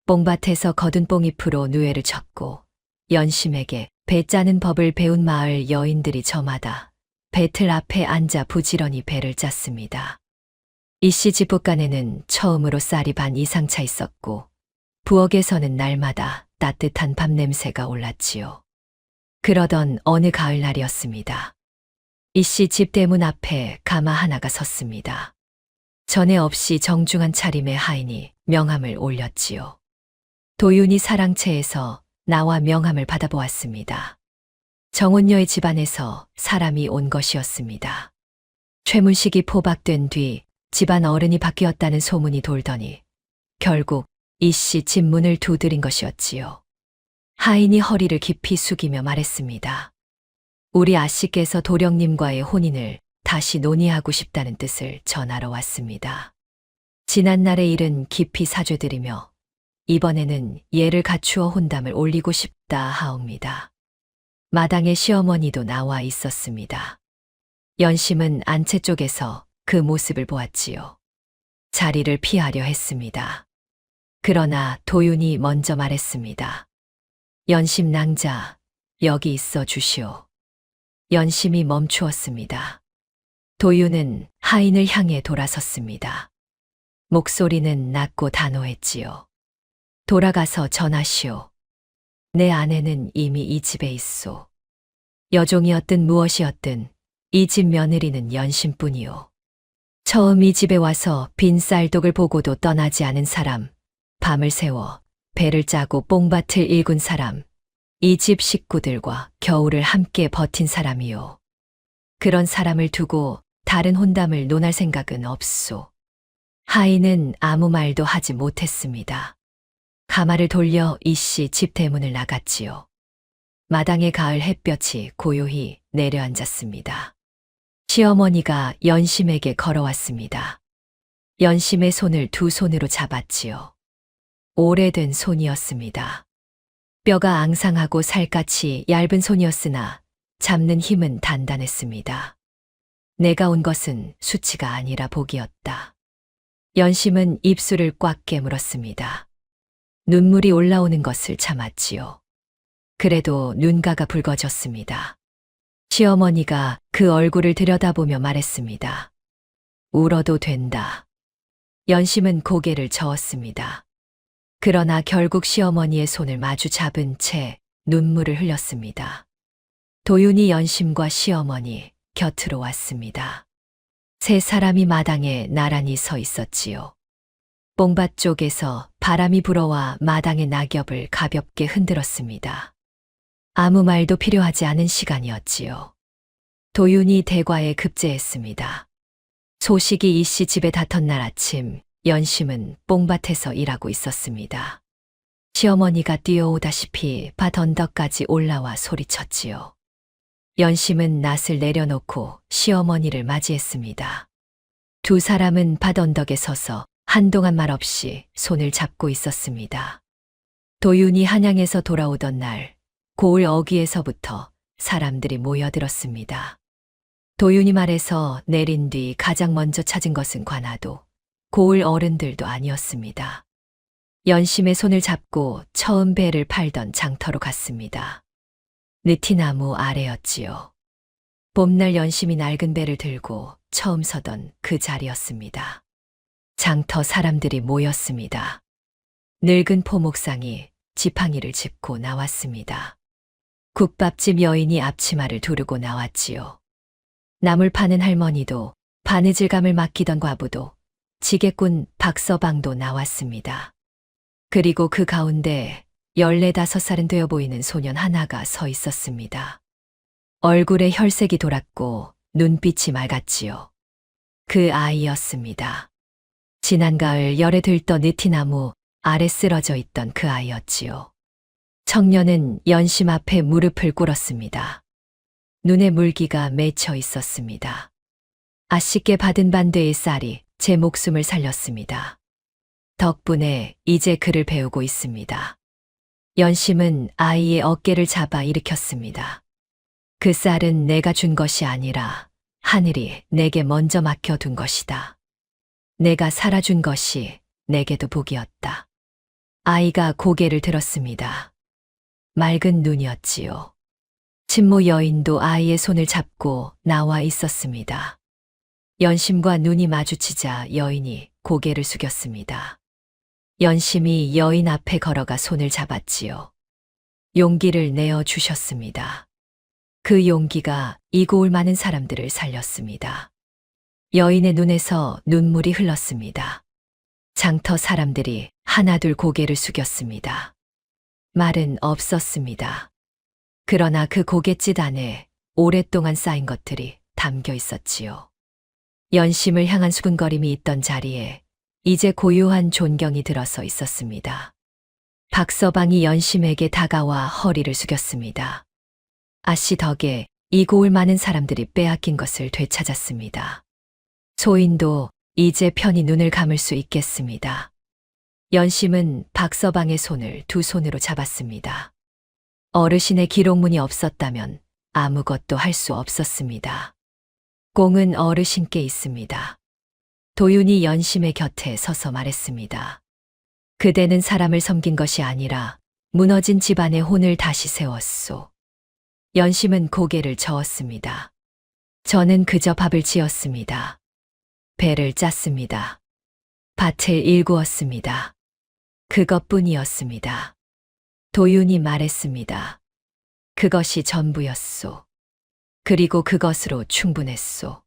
뽕밭에서 거둔 뽕잎으로 누에를 쳤고 연심에게 배 짜는 법을 배운 마을 여인들이 저마다 배틀 앞에 앉아 부지런히 배를 짰습니다. 이씨 집붓간에는 처음으로 쌀이 반 이상 차 있었고 부엌에서는 날마다 따뜻한 밥 냄새가 올랐지요. 그러던 어느 가을날이었습니다. 이씨 집 대문 앞에 가마 하나가 섰습니다. 전에 없이 정중한 차림의 하인이 명함을 올렸지요. 도윤이 사랑채에서 나와 명함을 받아보았습니다. 정혼녀의 집안에서 사람이 온 것이었습니다. 최문식이 포박된 뒤 집안 어른이 바뀌었다는 소문이 돌더니 결국 이씨 집 문을 두드린 것이었지요. 하인이 허리를 깊이 숙이며 말했습니다. 우리 아씨께서 도령님과의 혼인을 다시 논의하고 싶다는 뜻을 전하러 왔습니다. 지난날의 일은 깊이 사죄드리며 이번에는 예를 갖추어 혼담을 올리고 싶다 하옵니다. 마당에 시어머니도 나와 있었습니다. 연심은 안채 쪽에서 그 모습을 보았지요. 자리를 피하려 했습니다. 그러나 도윤이 먼저 말했습니다. 연심 낭자, 여기 있어 주시오. 연심이 멈추었습니다. 도윤은 하인을 향해 돌아섰습니다. 목소리는 낮고 단호했지요. 돌아가서 전하시오. 내 아내는 이미 이 집에 있소. 여종이었든 무엇이었든 이 집 며느리는 연심뿐이오. 처음 이 집에 와서 빈 쌀독을 보고도 떠나지 않은 사람, 밤을 새워 배를 짜고 뽕밭을 일군 사람, 이 집 식구들과 겨울을 함께 버틴 사람이요. 그런 사람을 두고 다른 혼담을 논할 생각은 없소. 하인은 아무 말도 하지 못했습니다. 가마를 돌려 이씨 집 대문을 나갔지요. 마당에 가을 햇볕이 고요히 내려앉았습니다. 시어머니가 연심에게 걸어왔습니다. 연심의 손을 두 손으로 잡았지요. 오래된 손이었습니다. 뼈가 앙상하고 살갗이 얇은 손이었으나 잡는 힘은 단단했습니다. 내가 온 것은 수치가 아니라 복이었다. 연심은 입술을 꽉 깨물었습니다. 눈물이 올라오는 것을 참았지요. 그래도 눈가가 붉어졌습니다. 시어머니가 그 얼굴을 들여다보며 말했습니다. 울어도 된다. 연심은 고개를 저었습니다. 그러나 결국 시어머니의 손을 마주 잡은 채 눈물을 흘렸습니다. 도윤이 연심과 시어머니 곁으로 왔습니다. 세 사람이 마당에 나란히 서 있었지요. 뽕밭 쪽에서 바람이 불어와 마당의 낙엽을 가볍게 흔들었습니다. 아무 말도 필요하지 않은 시간이었지요. 도윤이 대과에 급제했습니다. 소식이 이씨 집에 닿던 날 아침, 연심은 뽕밭에서 일하고 있었습니다. 시어머니가 뛰어오다시피 밭 언덕까지 올라와 소리쳤지요. 연심은 낫을 내려놓고 시어머니를 맞이했습니다. 두 사람은 밭 언덕에 서서 한동안 말없이 손을 잡고 있었습니다. 도윤이 한양에서 돌아오던 날, 고을 어귀에서부터 사람들이 모여들었습니다. 도윤이 말에서 내린 뒤 가장 먼저 찾은 것은 관아도, 고을 어른들도 아니었습니다. 연심의 손을 잡고 처음 배를 팔던 장터로 갔습니다. 느티나무 아래였지요. 봄날 연심이 낡은 배를 들고 처음 서던 그 자리였습니다. 장터 사람들이 모였습니다. 늙은 포목상이 지팡이를 짚고 나왔습니다. 국밥집 여인이 앞치마를 두르고 나왔지요. 나물 파는 할머니도, 바느질감을 맡기던 과부도, 지게꾼 박서방도 나왔습니다. 그리고 그 가운데 14~15살은 되어 보이는 소년 하나가 서 있었습니다. 얼굴에 혈색이 돌았고 눈빛이 맑았지요. 그 아이였습니다. 지난 가을 열에 들떠 느티나무 아래 쓰러져 있던 그 아이였지요. 청년은 연심 앞에 무릎을 꿇었습니다. 눈에 물기가 맺혀 있었습니다. 아쉽게 받은 반대의 쌀이 제 목숨을 살렸습니다. 덕분에 이제 글을 배우고 있습니다. 연심은 아이의 어깨를 잡아 일으켰습니다. 그 쌀은 내가 준 것이 아니라 하늘이 내게 먼저 맡겨둔 것이다. 내가 살아준 것이 내게도 복이었다. 아이가 고개를 들었습니다. 맑은 눈이었지요. 친모 여인도 아이의 손을 잡고 나와 있었습니다. 연심과 눈이 마주치자 여인이 고개를 숙였습니다. 연심이 여인 앞에 걸어가 손을 잡았지요. 용기를 내어 주셨습니다. 그 용기가 이 고울 많은 사람들을 살렸습니다. 여인의 눈에서 눈물이 흘렀습니다. 장터 사람들이 하나둘 고개를 숙였습니다. 말은 없었습니다. 그러나 그 고갯짓 안에 오랫동안 쌓인 것들이 담겨 있었지요. 연심을 향한 수근거림이 있던 자리에 이제 고요한 존경이 들어서 있었습니다. 박서방이 연심에게 다가와 허리를 숙였습니다. 아씨 덕에 이 고울 많은 사람들이 빼앗긴 것을 되찾았습니다. 소인도 이제 편히 눈을 감을 수 있겠습니다. 연심은 박서방의 손을 두 손으로 잡았습니다. 어르신의 기록문이 없었다면 아무것도 할 수 없었습니다. 공은 어르신께 있습니다. 도윤이 연심의 곁에 서서 말했습니다. 그대는 사람을 섬긴 것이 아니라 무너진 집안의 혼을 다시 세웠소. 연심은 고개를 저었습니다. 저는 그저 밥을 지었습니다. 배를 짰습니다. 밭을 일구었습니다. 그것뿐이었습니다. 도윤이 말했습니다. 그것이 전부였소. 그리고 그것으로 충분했소.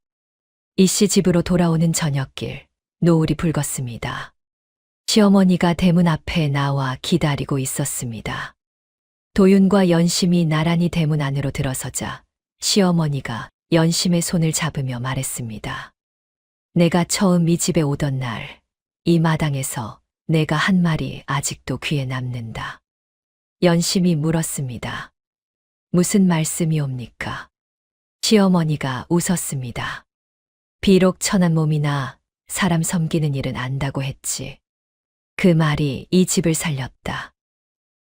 이씨 집으로 돌아오는 저녁길, 노을이 붉었습니다. 시어머니가 대문 앞에 나와 기다리고 있었습니다. 도윤과 연심이 나란히 대문 안으로 들어서자 시어머니가 연심의 손을 잡으며 말했습니다. 내가 처음 이 집에 오던 날, 이 마당에서 내가 한 말이 아직도 귀에 남는다. 연심이 물었습니다. 무슨 말씀이옵니까? 시어머니가 웃었습니다. 비록 천한 몸이나 사람 섬기는 일은 안다고 했지. 그 말이 이 집을 살렸다.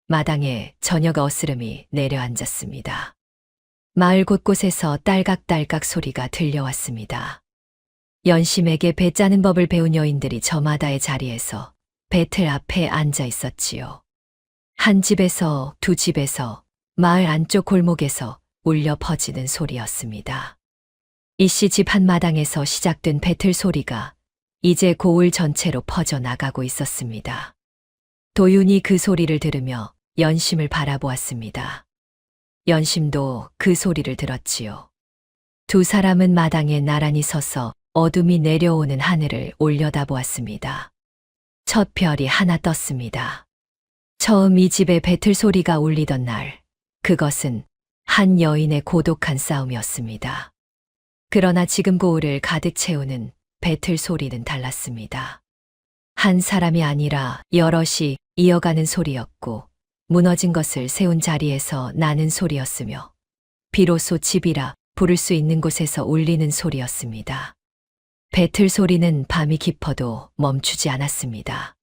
마당에 저녁 어스름이 내려앉았습니다. 마을 곳곳에서 딸깍딸깍 소리가 들려왔습니다. 연심에게 배 짜는 법을 배운 여인들이 저마다의 자리에서 배틀 앞에 앉아 있었지요. 한 집에서 두 집에서 마을 안쪽 골목에서 울려 퍼지는 소리였습니다. 이씨 집 한마당에서 시작된 배틀 소리가 이제 고을 전체로 퍼져나가고 있었습니다. 도윤이 그 소리를 들으며 연심을 바라보았습니다. 연심도 그 소리를 들었지요. 두 사람은 마당에 나란히 서서 어둠이 내려오는 하늘을 올려다보았습니다. 첫 별이 하나 떴습니다. 처음 이 집에 배틀 소리가 울리던 날, 그것은 한 여인의 고독한 싸움이었습니다. 그러나 지금 고을을 가득 채우는 배틀 소리는 달랐습니다. 한 사람이 아니라 여럿이 이어가는 소리였고, 무너진 것을 세운 자리에서 나는 소리였으며, 비로소 집이라 부를 수 있는 곳에서 울리는 소리였습니다. 배틀 소리는 밤이 깊어도 멈추지 않았습니다.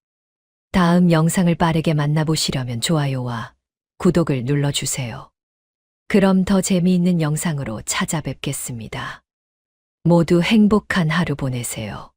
다음 영상을 빠르게 만나보시려면 좋아요와 구독을 눌러주세요. 그럼 더 재미있는 영상으로 찾아뵙겠습니다. 모두 행복한 하루 보내세요.